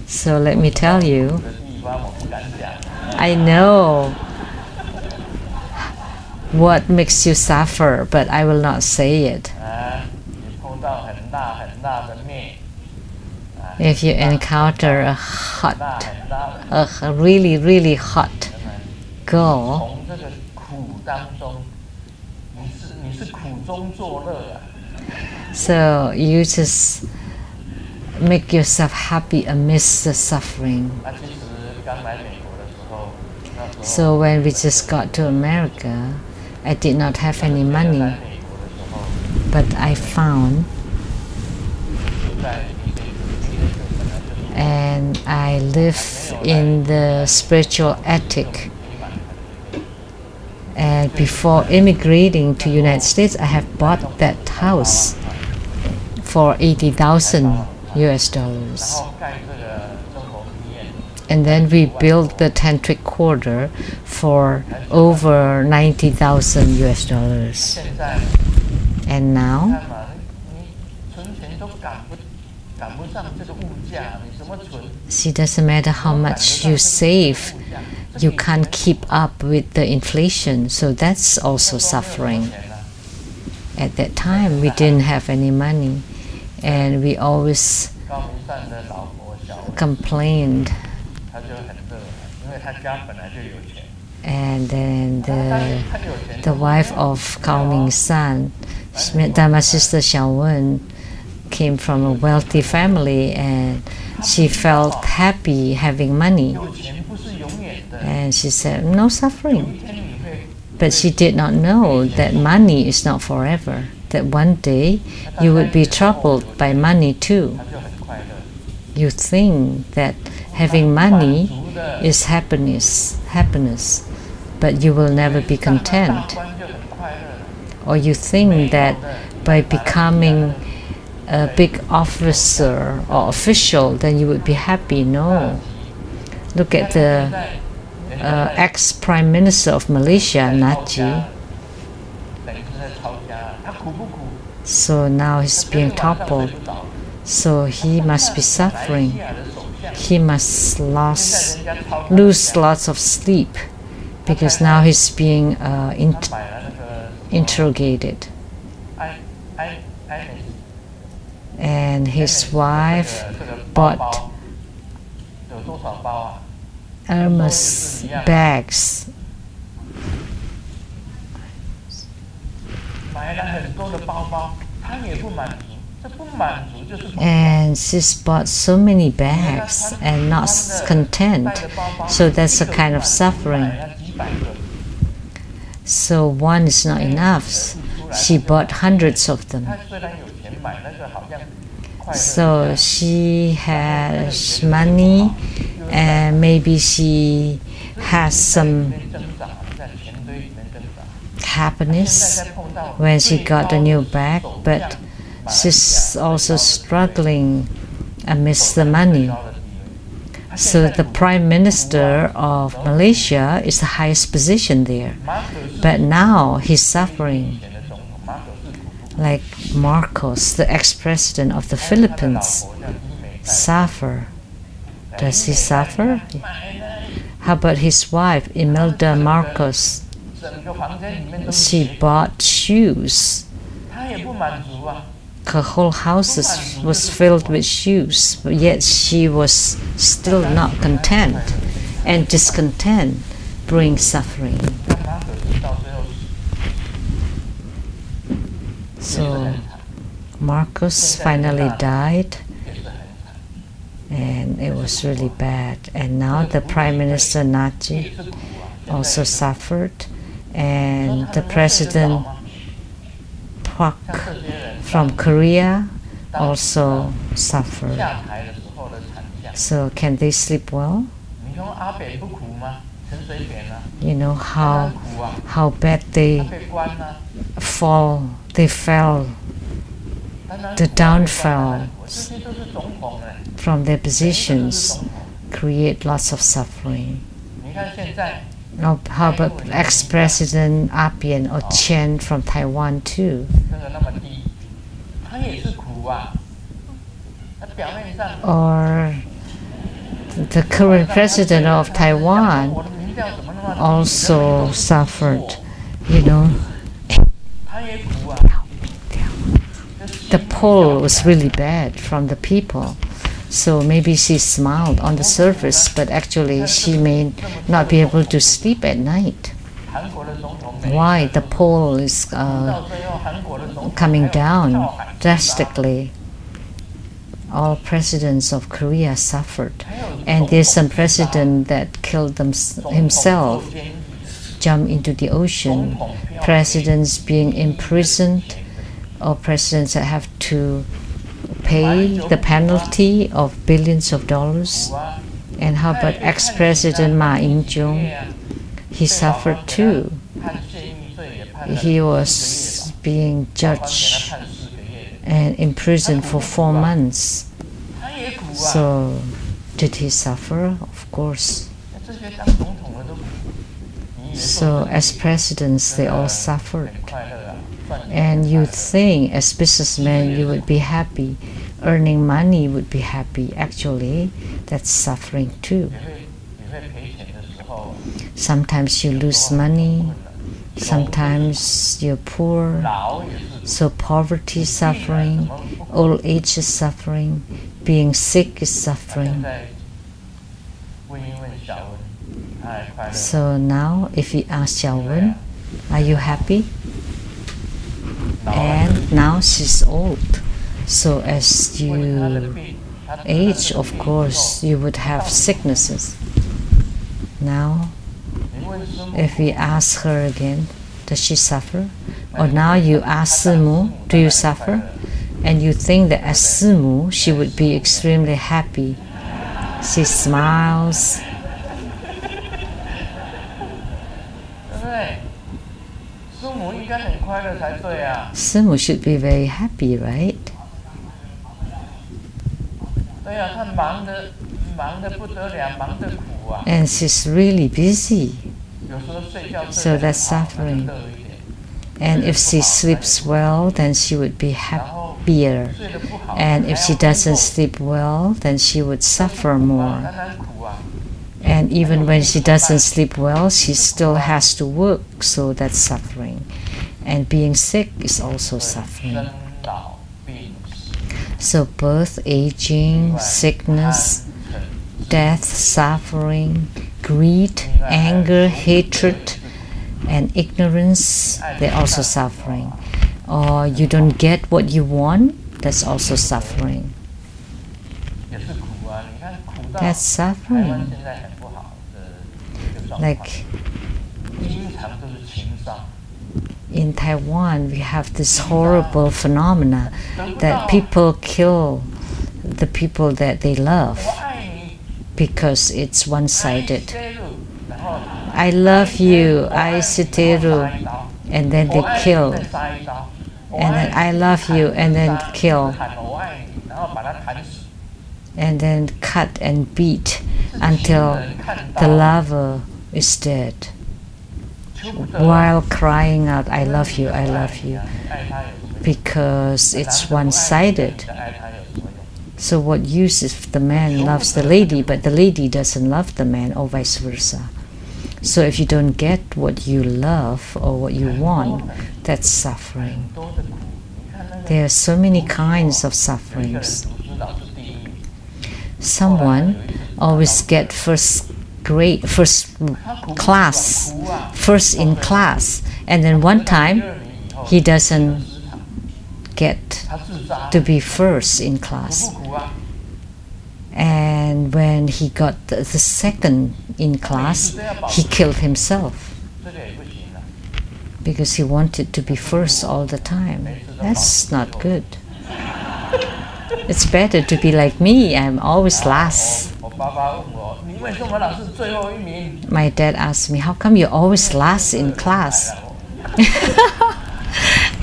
So let me tell you, I know what makes you suffer, but I will not say it. If you encounter a really, really hot girl, so you just make yourself happy amidst the suffering. So when we just got to America, I did not have any money, but I found, and I live in the spiritual attic. And before immigrating to United States, I have bought that house for $80,000 US. And then we built the tantric quarter for over $90,000 US. And now, see, doesn't matter how much you save, you can't keep up with the inflation, so that's also suffering. At that time, we didn't have any money, and we always complained. And then the wife of Cao Ming's son, Dharma sister Xiao Wen, came from a wealthy family, and she felt happy having money. And she said, no suffering. But she did not know that money is not forever, that one day you would be troubled by money too. You think that having money is happiness, but you will never be content. Or you think that by becoming a big officer or official, then you would be happy. No. Look at the ex-Prime Minister of Malaysia, Najib. So now he's being toppled. So he must be suffering. He must lose lots of sleep because now he's being interrogated. And his wife bought Hermes bags. And she's bought so many bags and not content. So that's a kind of suffering. So one is not enough. She bought hundreds of them. So she has money, and maybe she has some happiness when she got a new bag, but she's also struggling amidst the money. So the Prime Minister of Malaysia is the highest position there, but now he's suffering. Like Marcos, the ex-president of the Philippines, suffer. Does he suffer? How about his wife, Imelda Marcos?
整个房间里面都是
She
鞋，
bought shoes.
他也不满足啊。
Her whole house was filled with shoes, but yet she was still not content. And discontent brings suffering.
但他可是到最后也是
So
很惨，
Marcos finally died,
也是很惨，
and it was really bad. And now the Prime Minister
也
Naji
是苦啊。现在
also
也是
suffered,
说
and
他
the
能够睡得着
President
吗？
Park
像这些人
from Korea
当
also suffered.
下台的时候的惨象，
So can they sleep well?
你说阿北不苦吗？陈水扁啊，
You know
他
how
苦啊，
how bad
他
they
被关啊，
they fell
当然
the
苦啊被关
downfall
啊这些都是总统哎，
from their
每一个都是
positions
总统。
create lots of suffering.
你看现在
How about ex-President Apian or Chen from Taiwan too?
这个那么低，他也是苦啊。他表面上
Or the current president of Taiwan
我的民调怎么那么低
also suffered, you know.
他也苦啊。
The poll was really bad from the people. So maybe she smiled on the surface, but actually she may not be able to sleep at night.
韩国的总统
Why the poll is
到最后韩国的总统
coming
还有
down
跳海
drastically? All presidents of Korea suffered, and there's some president that killed himself, jumped into the ocean. Presidents being imprisoned, or presidents that have to pay the penalty of billions of dollars. And how about ex-president Ma Ying-jeong? He suffered too.
判泄密罪也判了
He was being
给他
judged
判4个月，
and imprisoned for 4 months.
他也苦啊。
So, did he suffer? Of course.
这些当总统的都苦，你以为
So, as presidents, they all
很
suffered.
快乐啊，赚钱
And
很
you
快乐
think, as businessmen, you would be happy. Earning money would be happy. Actually, that's suffering too.
也会赔钱的时候，
Sometimes you lose money. Sometimes you're poor.
老也是
So poverty is suffering. Old age is suffering. Being sick is
现
suffering.
在问一问小文，他还快乐。
So now, if you ask Xiaowen, are you happy?
老了
And now she's old. So as
问他的
you
病，他
age, of course, you would have sicknesses. Now,
你问师母，
if we ask her again, does she suffer? Or now you ask Simu, do you suffer? And you think that as Simu, she would be extremely happy. She smiles.
对不对？师母应该很快乐才对啊。
Simu should be very happy, right?
对啊，他忙得不得了，忙得苦啊。
And she's really busy.
有时候睡觉
So
睡得
that's
很好，那就
suffering.
乐一点。
And if she sleeps well, then she would be
然后
happier.
睡得不好，
And if
还
she
要工
doesn't
作
sleep well, then she would suffer more.
当然苦啊。
And even when she doesn't sleep well, she still has to work, so that's suffering. And being sick is also
生
suffering.
老病死，
So birth, aging, sickness,
贪嗔
death, suffering, greed, anger, hatred, and ignorance, they're also suffering. Or you don't get what you want, that's also suffering.
也是苦啊。你看苦到
That's
台湾
suffering.
现在很不好的一个状况，
Like
经常都是情伤。
in Taiwan, we have this horrible phenomena that people kill the people that they love
我爱你，
because it's one-sided.
然后
I love you, I Siteru,
杀一刀
and then
我
they
爱你
kill.
再杀一刀
And then I love you, and then kill.
喊我爱你，然后把他弹死。
And then cut and beat until the lover is dead
求不得
while crying out, I love you, I love you,
爱他有什么用？
because it's one-sided.
爱他有什么用？
So what use if the man loves the lady, but the lady doesn't love the man, or vice versa? So if you don't get what you love or what you want, that's suffering. There are so many kinds of sufferings. Someone always get first in class, and then one time he doesn't get to be first in class. And when he got the second in class, he killed himself because he wanted to be first all the time. That's not good. It's better to be like me. I'm always last. My dad asked me, how come you're always last in class?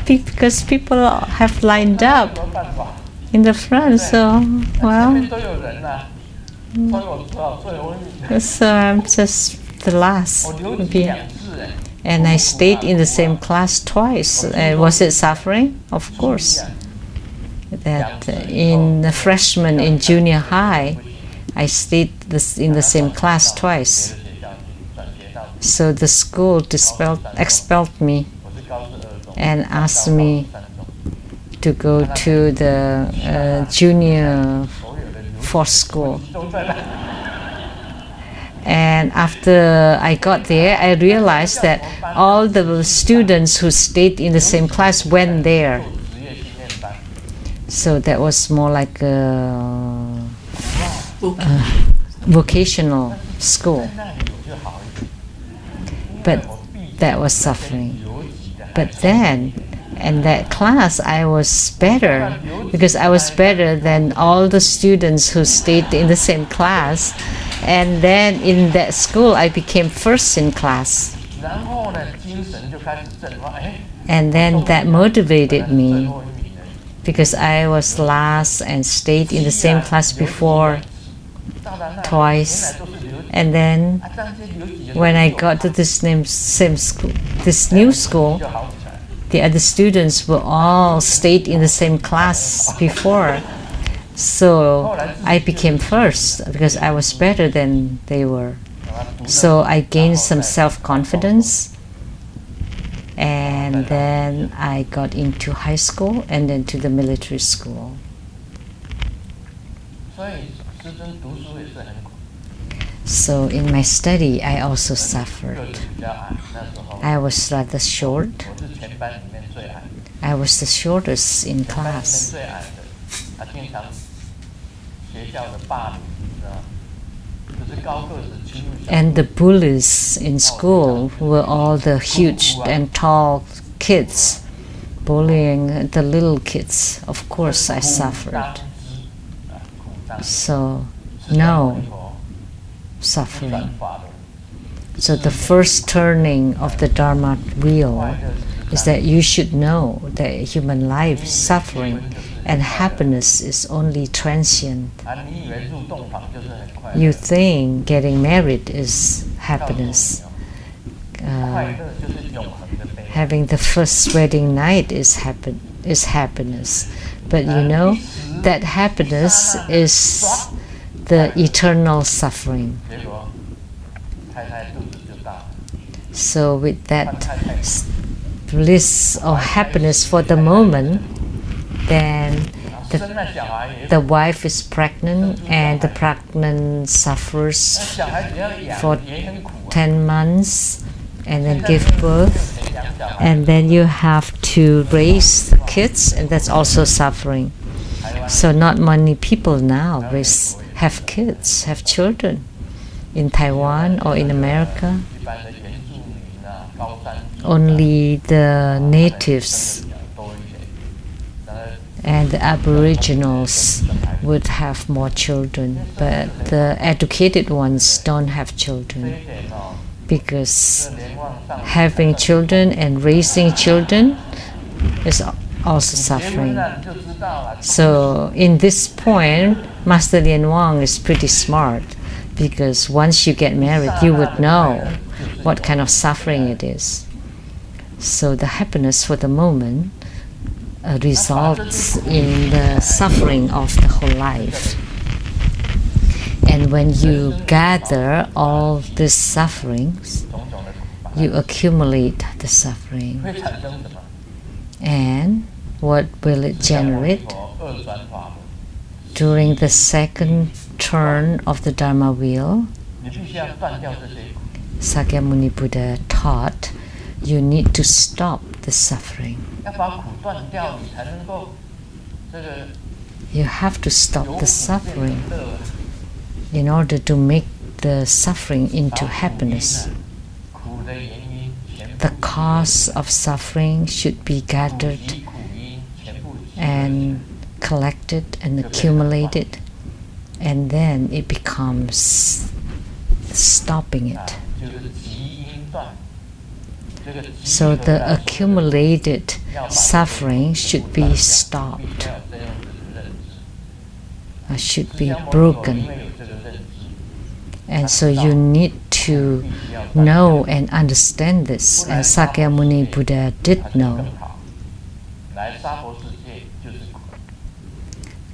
Because people have lined up in the front, so, well, so I'm just the last. And I stayed in the same class twice. Was it suffering? Of course. That in the freshman in junior high, I stayed in the same class twice. So the school expelled me and asked me to go to the junior force school. And after I got there, I realized that all the students who stayed in the same class went there. So that was more like a vocational school. But that was suffering. But then, in that class, I was better, because I was better than all the students who stayed in the same class. And then in that school, I became first in class. And then that motivated me, because I was last and stayed in the same class before twice. And then when I got to this new school, the other students were all stayed in the same class before. So I became first because I was better than they were. So I gained some self-confidence, and then I got into high school and then to the military school. So in my study, I also suffered. I was rather short. I was the shortest in class. And the bullies in school were all the huge and tall kids, bullying the little kids. Of course, I suffered. So, no suffering. So the first turning of the Dharma wheel is that you should know that human life is suffering and happiness is only transient. You think getting married is happiness. Having the first wedding night is happiness. But you know, that happiness is the eternal suffering. So with that bliss or happiness for the moment, then the wife is pregnant, and the pregnant suffers for 10 months and then give birth, and then you have to raise the kids, and that's also suffering. So not many people now have kids, have children in Taiwan or in America. Only the natives and the aboriginals would have more children, but the educated ones don't have children, because having children and raising children is also suffering. So in this point, Master Lien Wang is pretty smart, because once you get married, you would know what kind of suffering it is. So the happiness for the moment results in the suffering of the whole life. And when you gather all these sufferings, you accumulate the suffering. And what will it generate? During the second turn of the Dharma wheel, Sakyamuni Buddha taught you need to stop the suffering. You have to stop the suffering in order to make the suffering into happiness. The cause of suffering should be gathered and collected and accumulated, and then it becomes stopping it. So the accumulated suffering should be stopped, should be broken. And so you need to know and understand this, and Sakyamuni Buddha did know.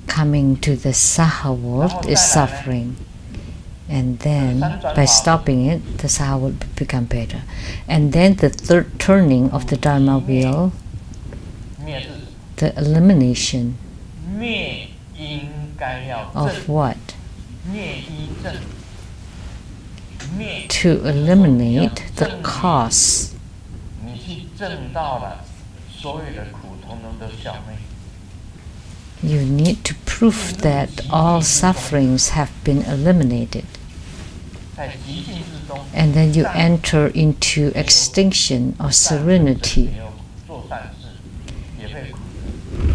Coming to the Saha world is suffering, and then by stopping it, the Saha will become better. And then the third turning of the Dharma wheel, the elimination of what? To eliminate the cause. You need to prove that all sufferings have been eliminated. And then you enter into extinction or serenity.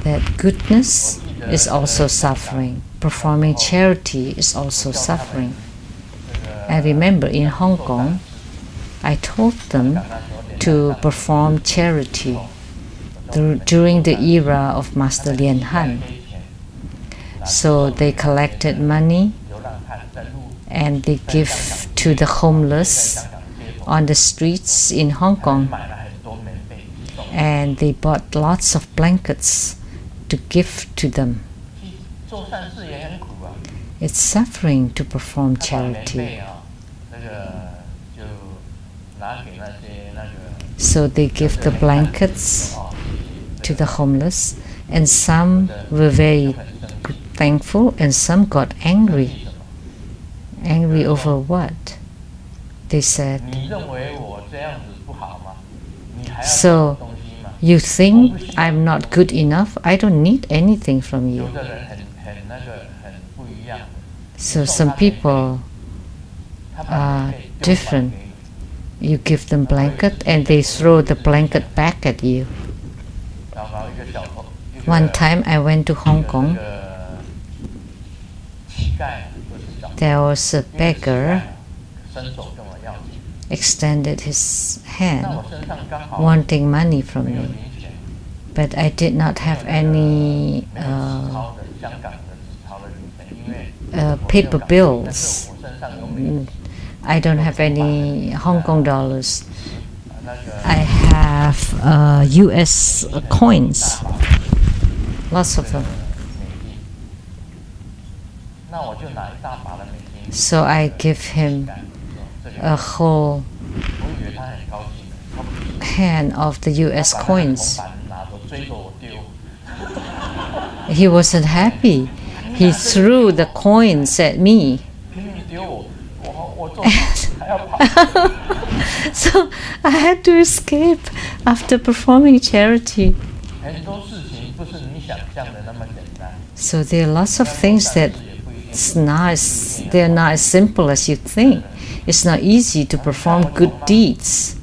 That goodness is also suffering. Performing charity is also suffering. I remember in Hong Kong, I told them to perform charity during the era of Master Lien Han. So they collected money and they give to the homeless on the streets in Hong Kong. And they bought lots of blankets to give to them. It's suffering to perform charity. So they give the blankets to the homeless, and some were very thankful and some got angry. Angry over what? They said, so you think I'm not good enough? I don't need anything from you. So some people are different. You give them blanket and they throw the blanket back at you. One time I went to Hong Kong. There was a beggar extended his hand wanting money from me, but I did not have any paper bills. I don't have any Hong Kong dollars. I have US coins, lots of them. So I give him a whole hand of the US coins. He wasn't happy. He threw the coins at me. So I had to escape after performing charity. So there are lots of things that they're not as simple as you think. It's not easy to perform good deeds.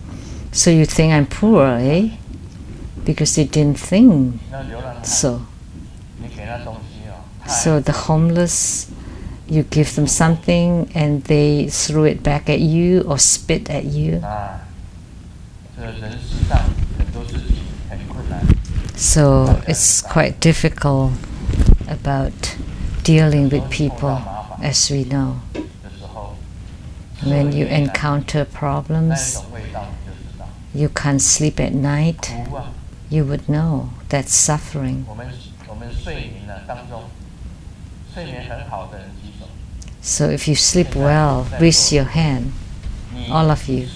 So you think I'm poor, eh? Because you didn't think so. So the homeless, you give them something and they throw it back at you or spit at you. So it's quite difficult about dealing with people, as we know. When you encounter problems, you can't sleep at night, you would know that's suffering. So if you sleep well, raise your hand, all of you.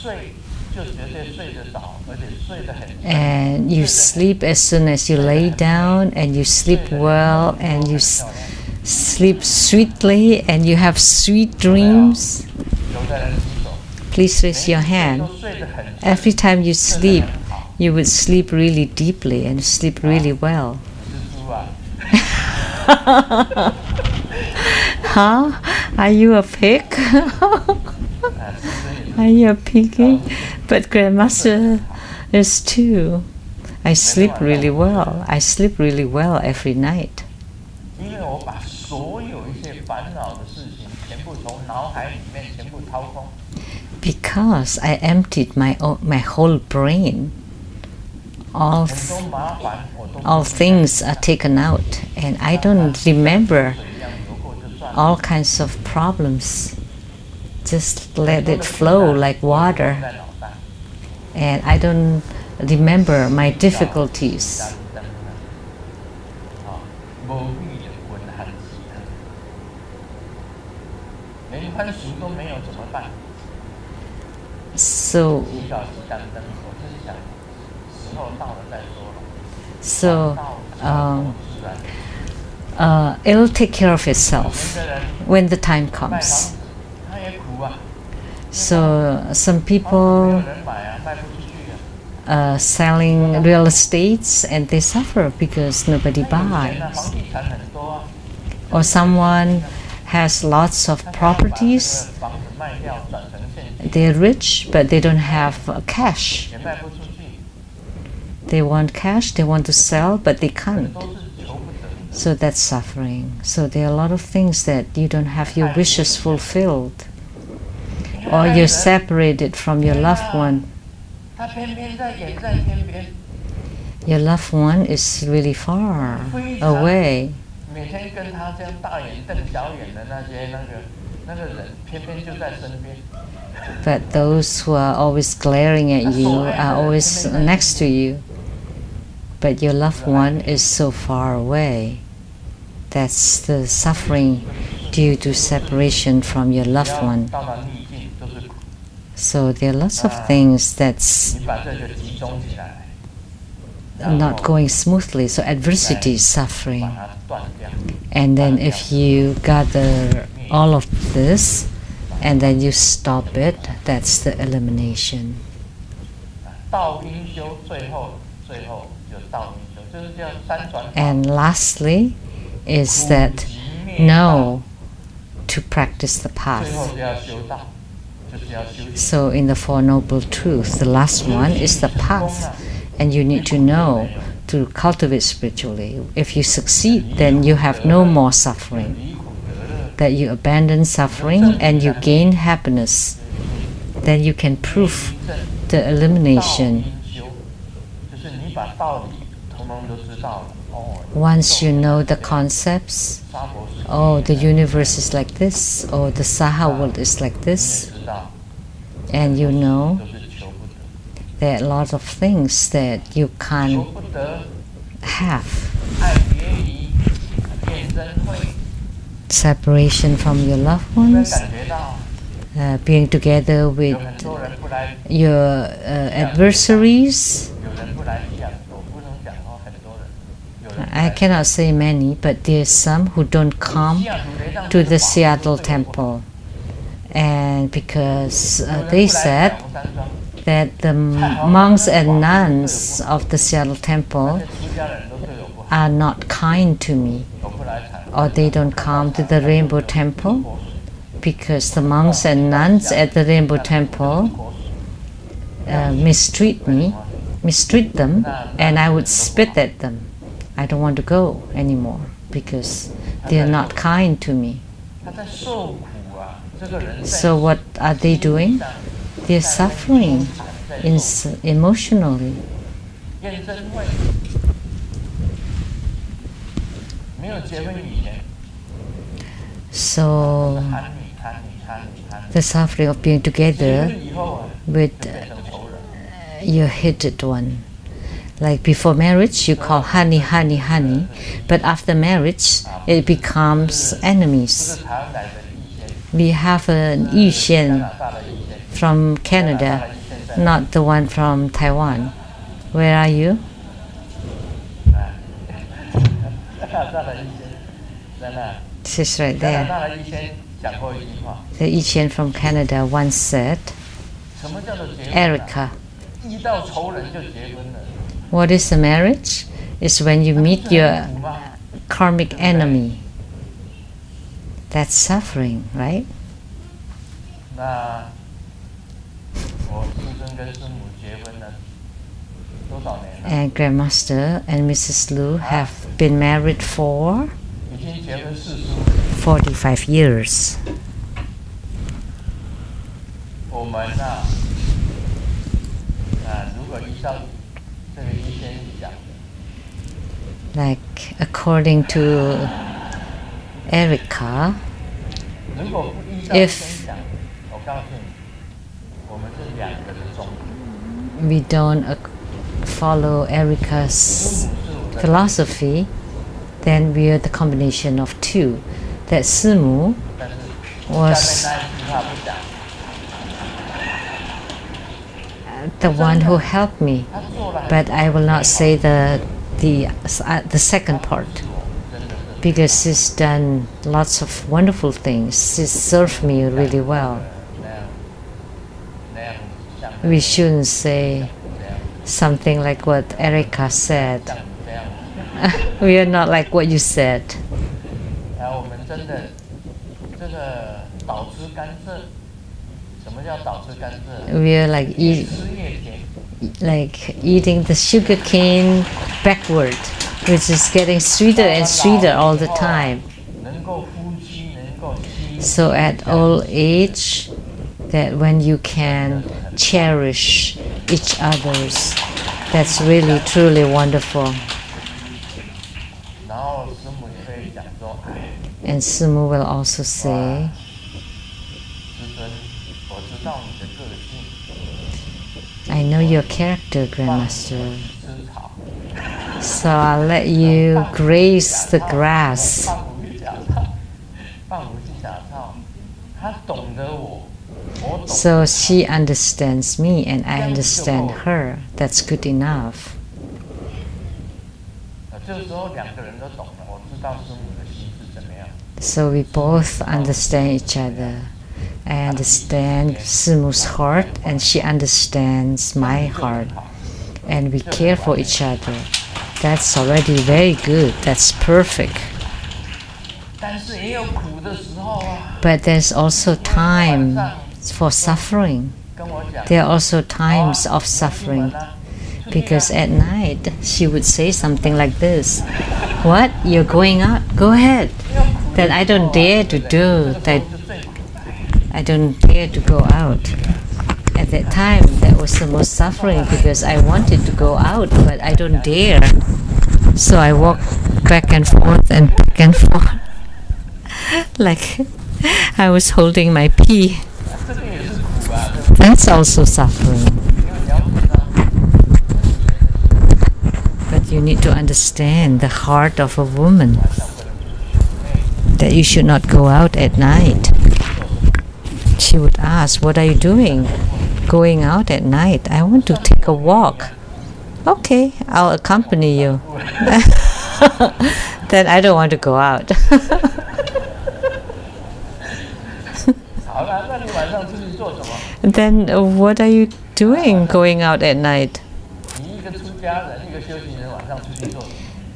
And you sleep as soon as you lay down, and you sleep well, and you sleep sweetly, and you have sweet dreams. Please raise your hand. Every time you sleep, you would sleep really deeply and sleep really well. Huh? Are you a pig? Are you a piggy? But Grandmaster is too. I sleep really well. I sleep really well every night. Because I emptied my whole brain. All things are taken out, and I don't remember all kinds of problems. Just let it flow like water. And I don't remember my difficulties. So it'll take care of itself when the time comes. So some people selling real estates and they suffer because nobody buys. Or someone has lots of properties. They're rich, but they don't have cash. They want cash, they want to sell, but they can't. So that's suffering. So there are a lot of things that you don't have your wishes fulfilled. Or you're separated from your loved one. Your loved one is really far away. But those who are always glaring at you are always next to you. But your loved one is so far away. That's the suffering due to separation from your loved one. So there are lots of things that's not going smoothly. So adversity is suffering. And then if you gather all of this and then you stop it, that's the elimination. And lastly is that know to practice the path. So in the Four Noble Truths, the last one is the path, and you need to know to cultivate spiritually. If you succeed, then you have no more suffering. That you abandon suffering and you gain happiness. Then you can prove the elimination. Once you know the concepts, oh, the universe is like this, or the Saha world is like this, and you know there are a lot of things that you can't have. Separation from your loved ones, being together with your adversaries. I cannot say many, but there's some who don't come to the Seattle temple. And because they said that the monks and nuns of the Seattle temple are not kind to me, or they don't come to the Rainbow Temple because the monks and nuns at the Rainbow Temple mistreat them, and I would spit at them. I don't want to go anymore because they are not kind to me. So what are they doing? They are suffering emotionally. So the suffering of being together with your hated one. Like before marriage, you call honey, honey, honey, but after marriage, it becomes enemies. We have an Yixian from Canada, not the one from Taiwan. Where are you? She's right there. The Yixian from Canada once said, Erica, what is a marriage? It's when you meet your karmic enemy. That's suffering, right? And Grandmaster and Mrs. Lu have been married for 45 years. Like according to Erica, if we don't follow Erica's philosophy, then we are the combination of two. That Simu was the one who helped me, but I will not say the second part, because she's done lots of wonderful things. She served me really well. We shouldn't say something like what Erica said. We are not like what you said. We are like eating the sugar cane backward, which is getting sweeter and sweeter all the time. So at old age, that when you can cherish each other's, that's really truly wonderful. And Simu will also say, I know your character, Grandmaster, so I'll let you graze the grass. So she understands me and I understand her. That's good enough. So we both understand each other. I understand Simu's heart and she understands my heart. And we care for each other. That's already very good. That's perfect. But there's also time for suffering. There are also times of suffering. Because at night, she would say something like this. What? You're going out? Go ahead. That I don't dare to do. That I don't dare to go out. At that time, that was the most suffering because I wanted to go out, but I don't dare. So I walk back and forth and back and forth. Like I was holding my pee. That's also suffering. But you need to understand the heart of a woman, that you should not go out at night. She would ask, what are you doing? Going out at night? I want to take a walk. Okay, I'll accompany you. Then I don't want to go out. Then what are you doing going out at night?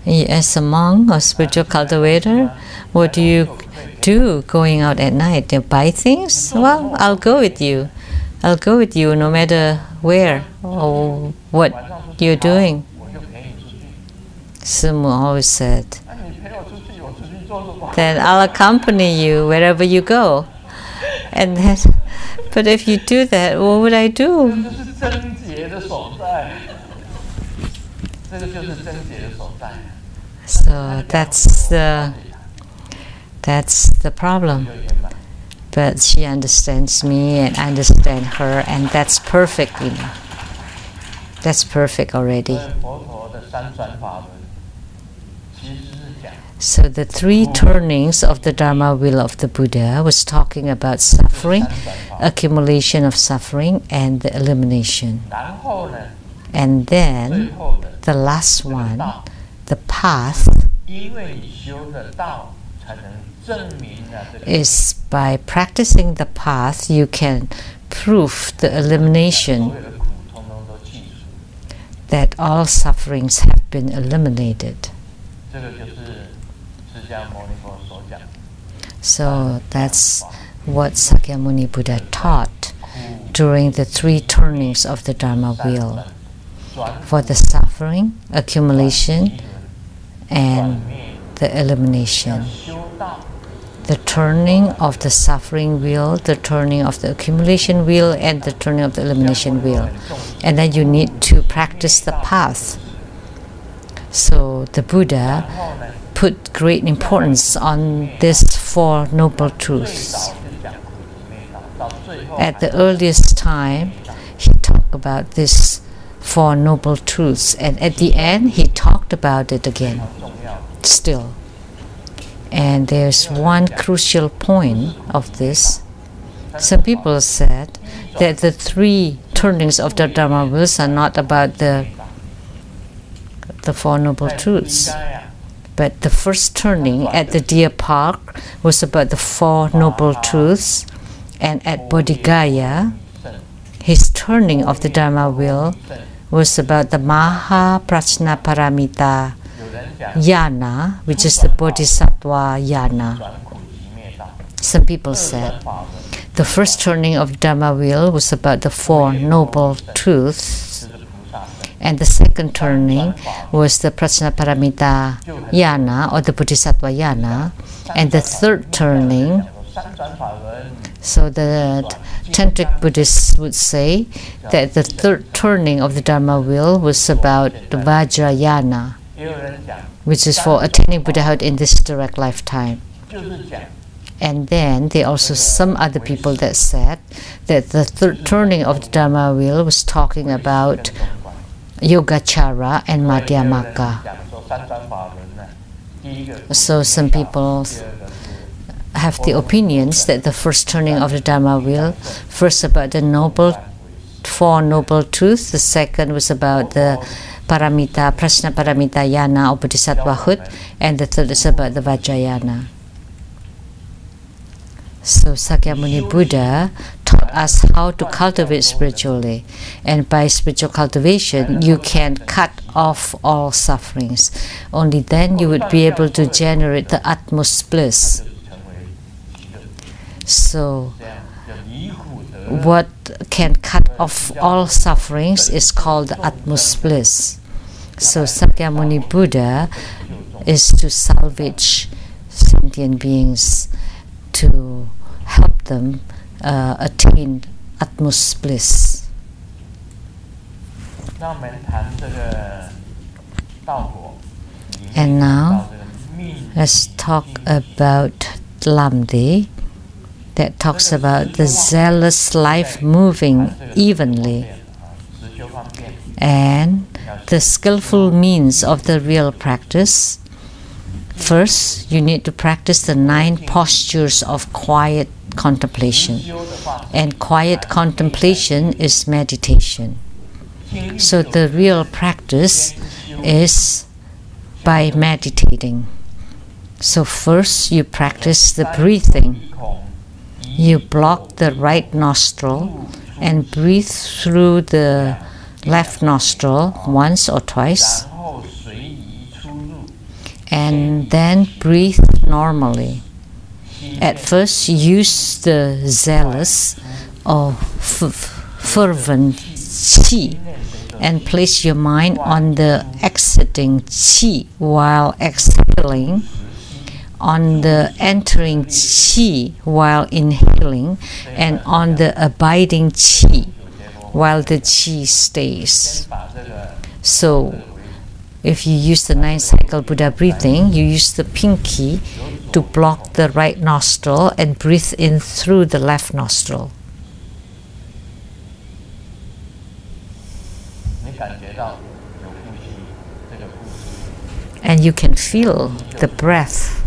As a monk or spiritual cultivator, what do you do going out at night? You buy things? Well, I'll go with you. I'll go with you no matter where or what you're doing. Simu always said, then I'll accompany you wherever you go. And then, but if you do that, what would I do? So that's the problem. But she understands me and I understand her, and that's perfect enough. That's perfect already. So the three turnings of the Dharma wheel of the Buddha was talking about suffering, accumulation of suffering, and the elimination. And then the last one, the path, is by practicing the path you can prove the elimination, that all sufferings have been eliminated. So that's what Sakyamuni Buddha taught during the three turnings of the Dharma wheel, for the suffering, accumulation, and the elimination. The turning of the suffering wheel, the turning of the accumulation wheel, and the turning of the elimination wheel. And then you need to practice the path. So the Buddha put great importance on these Four Noble Truths. At the earliest time, he talked about these Four Noble Truths, and at the end, he talked about it again, still. And there's one crucial point of this. Some people said that the three turnings of the Dharma wheels are not about the Four Noble Truths. But the first turning at the Deer Park was about the Four Noble Truths, and at Bodhigaya, his turning of the Dharma wheel was about the Maha Prajna Paramita Yana, which is the Bodhisattva Yana. Some people said the first turning of Dharma wheel was about the Four Noble Truths, and the second turning was the Prajna Paramita Yana, or the Bodhisattva Yana, and the third turning, so the Tantric Buddhists would say that the third turning of the Dharma wheel was about the Vajrayana, which is for attaining Buddhahood in this direct lifetime. And then there are also some other people that said that the third turning of the Dharma wheel was talking about Yogacara and Madhyamaka. So some people have the opinions that the first turning of the Dharma wheel, first about the Four Noble Truths, the second was about the Paramita, Prajna Paramita Yana or Bodhisattvahood, and the third is about the Vajrayana. So Sakyamuni Buddha taught us how to cultivate spiritually, and by spiritual cultivation you can cut off all sufferings. Only then you would be able to generate the utmost bliss. So what can cut off all sufferings is called the utmost bliss. So Sakyamuni Buddha is to salvage sentient beings, to help them attain utmost bliss. And now let's talk about Lamdre, that talks about the zealous life moving evenly, and the skillful means of the real practice. First, you need to practice the 9 postures of quiet contemplation, and quiet contemplation is meditation. So the real practice is by meditating. So first you practice the breathing. You block the right nostril and breathe through the left nostril once or twice, and then breathe normally. At first, use the zealous or fervent qi and place your mind on the exiting qi while exhaling, on the entering qi while inhaling, and on the abiding qi while the qi stays. So if you use the 9-cycle Buddha breathing, you use the pinky to block the right nostril and breathe in through the left nostril. And you can feel the breath,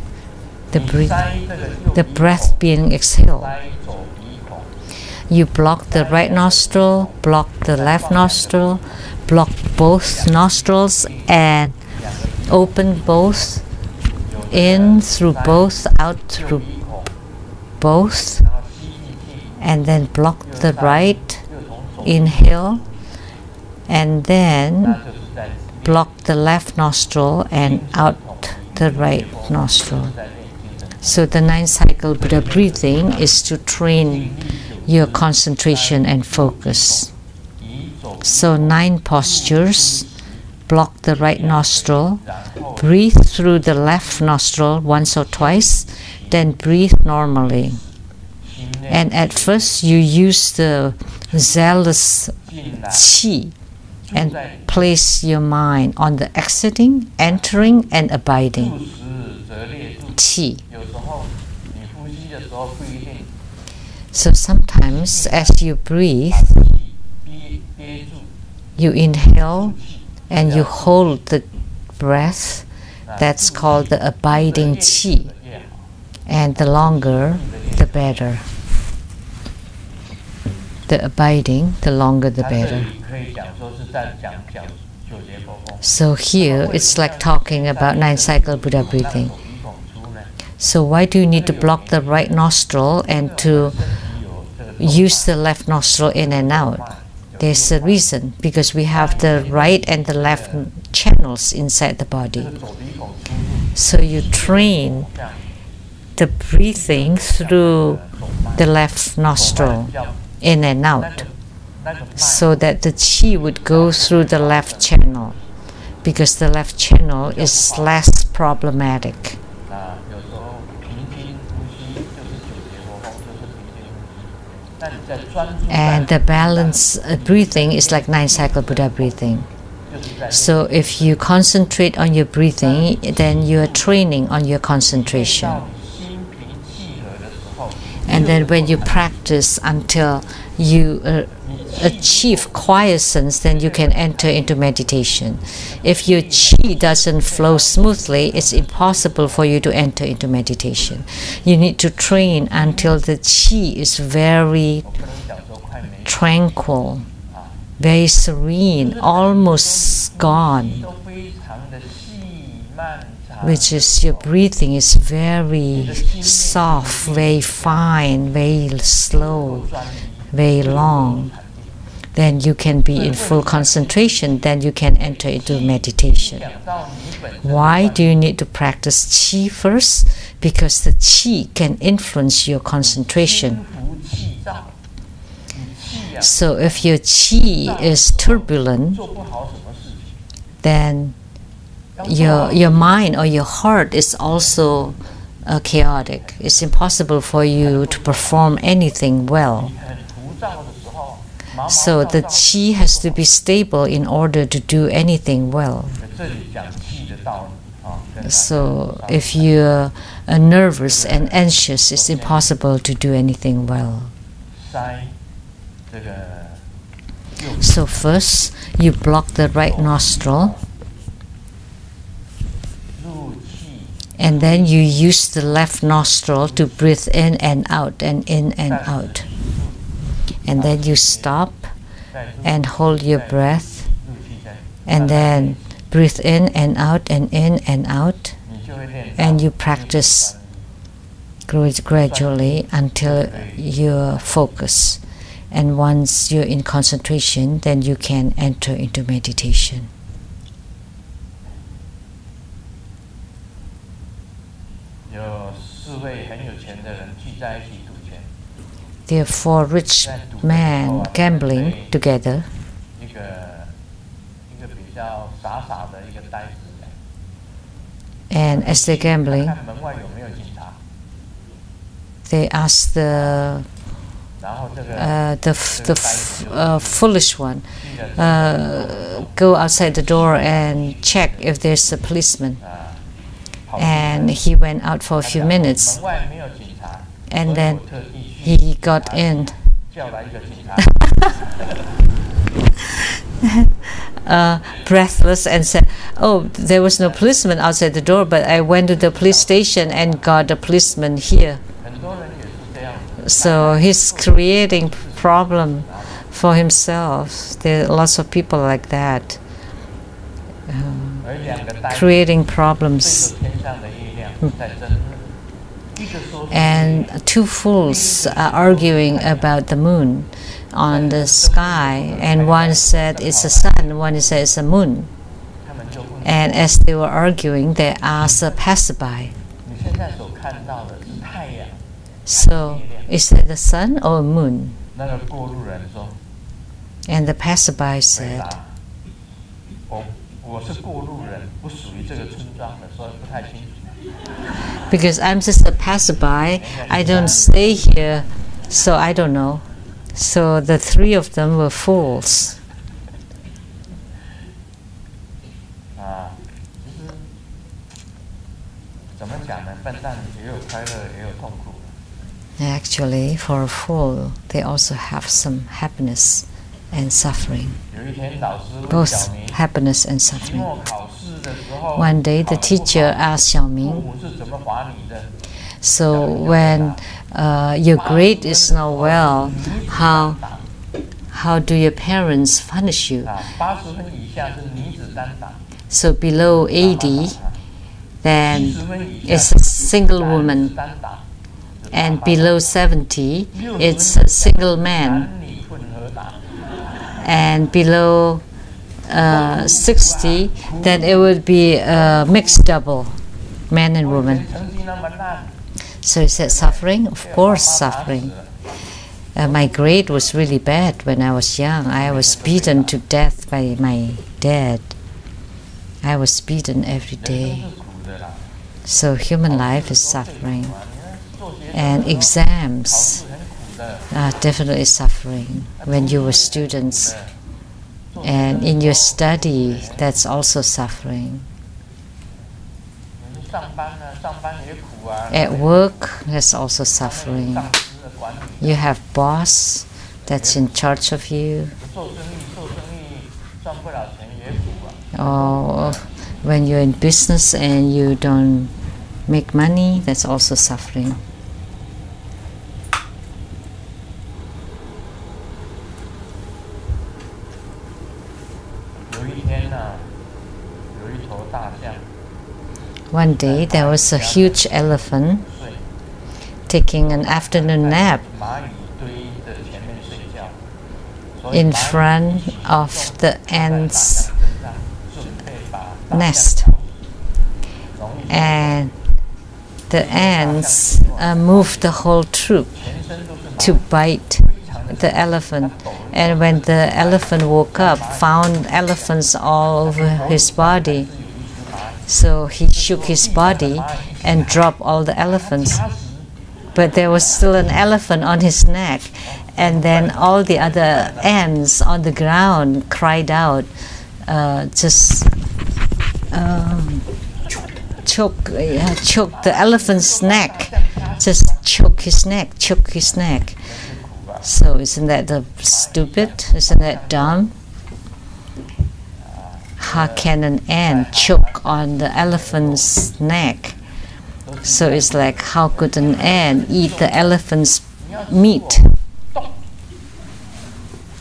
the breath being exhaled. You block the right nostril, block the left nostril, block both nostrils, and open both, in through both, out through both, and then block the right, inhale, and then block the left nostril and out the right nostril. So the 9-cycle Buddha breathing is to train your concentration and focus. So 9 postures. Block the right nostril, breathe through the left nostril once or twice, then breathe normally. And at first you use the zealous qi and place your mind on the exiting, entering, and abiding qi. So sometimes as you breathe, you inhale and you hold the breath. That's called the abiding qi. And the longer, the better. The abiding, the longer, the better. So here, it's like talking about 9-cycle Buddha breathing. So why do you need to block the right nostril and to use the left nostril in and out? There's a reason, because we have the right and the left channels inside the body. So you train the breathing through the left nostril, in and out, so that the qi would go through the left channel, because the left channel is less problematic. And the balance breathing is like 9-cycle Buddha breathing. So if you concentrate on your breathing, then you are training on your concentration. And then when you practice until you achieve quiescence, then you can enter into meditation. If your qi doesn't flow smoothly, it's impossible for you to enter into meditation. You need to train until the qi is very tranquil, very serene, almost gone, which is your breathing is very soft, very fine, very slow, very long. Then you can be in full concentration, then you can enter into meditation. Why do you need to practice qi first? Because the qi can influence your concentration. So if your qi is turbulent, then your mind or your heart is also chaotic. It's impossible for you to perform anything well. So the qi has to be stable in order to do anything well. So if you're nervous and anxious, it's impossible to do anything well. So first, you block the right nostril, and then you use the left nostril to breathe in and out, and in and out. And then you stop and hold your breath, and then breathe in and out, and in and out, and you practice gradually until you're focused. And once you're in concentration, then you can enter into meditation. There are 4 rich men gambling together. And as they're gambling, they ask the foolish one, go outside the door and check if there's a policeman. And he went out for a few minutes, and then he got in. breathless and said, "Oh, there was no policeman outside the door, but I went to the police station and got a policeman here." So he's creating problem for himself. There are lots of people like that, creating problems. And two fools are arguing about the moon on the sky, and one said it's a sun, one said it's a moon. And as they were arguing, they asked a passerby, "So, is that the sun or a moon?" And the passerby said, "Because I'm just a passerby, I don't stay here, so I don't know." So the three of them were fools. Actually, for a fool, they also have some happiness and suffering. Both happiness and suffering. One day the teacher asked Xiaoming, "So when your grade is not well, how do your parents punish you?" So below 80, then it's a single woman, and below 70, it's a single man, and below 60, then it would be a mixed double, man and woman. So he said, "Suffering? Of course, suffering. My grade was really bad when I was young. I was beaten to death by my dad. I was beaten every day. So human life is suffering. And exams are definitely suffering when you were students. And in your study, that's also suffering. At work, that's also suffering. You have boss that's in charge of you. Or when you're in business and you don't make money, that's also suffering." One day there was a huge elephant taking an afternoon nap in front of the ant's nest, and the ants moved the whole troop to bite the elephant. And when the elephant woke up, found elephants all over his body. So he shook his body and dropped all the elephants. But there was still an elephant on his neck. And then all the other ants on the ground cried out, choke the elephant's neck. Just choke his neck. So isn't that stupid? Isn't that dumb? How can an ant choke on the elephant's neck? So it's like, how could an ant eat the elephant's meat?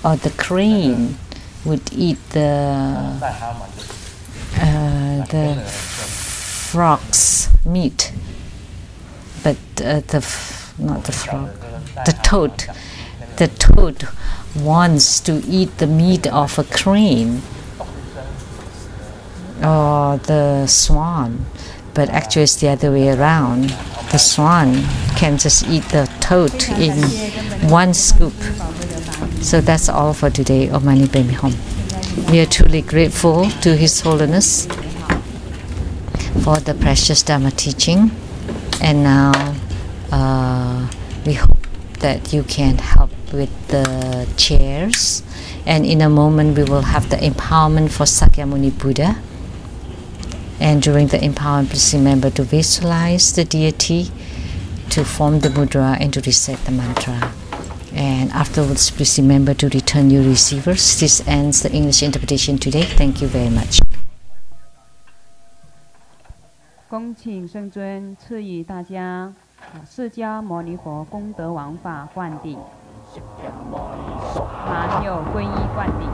Or the crane would eat the frog's meat, but not the frog, the toad. The toad wants to eat the meat of a crane or the swan, but actually it's the other way around. The swan can just eat the toad in one scoop. So that's all for today, Om Mani Padme Hum. We are truly grateful to His Holiness for the precious Dharma teaching, and now we hope that you can help with the chairs, and in a moment we will have the empowerment for Sakyamuni Buddha. And during the empowerment, please remember to visualize the deity, to form the mudra, and to recite the mantra. And afterwards, please remember to return your receivers. This ends the English interpretation today. Thank you very much.
恭请圣尊赐予大家释迦牟尼佛功德王法灌顶，还有皈依灌顶。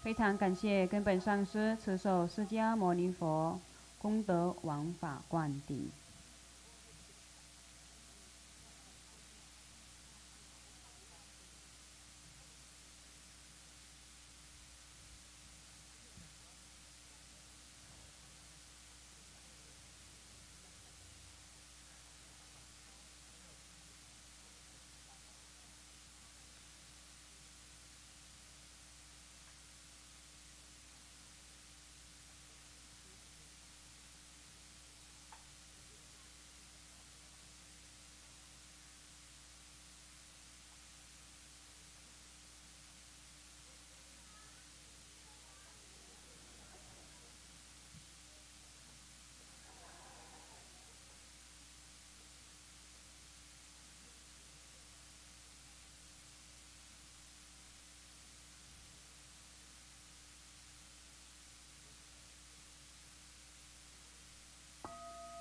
非常感谢根本上师持受释迦牟尼佛功德王法灌顶。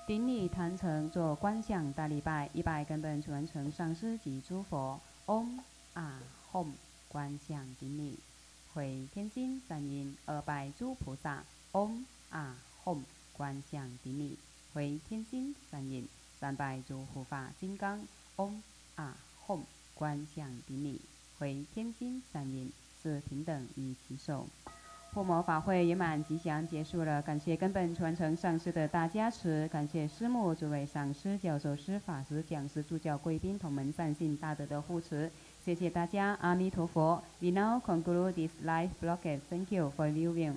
顶礼坛城做观想大礼拜，1拜根本传承上师及诸佛。嗡啊吽，观想顶礼，回天心三音，2拜诸菩萨。嗡啊吽，观想顶礼，回天心三音，3拜诸护法金刚。嗡啊吽，观想顶礼，回天心三音，4平等于其手。护摩法会圆满吉祥结束了，感谢根本传承上师的大加持，感谢师母、诸位上师、教授师、法师、讲师、助教、贵宾、同门善信大德的护持，谢谢大家，阿弥陀佛。We now conclude this live broadcast. Thank you for viewing.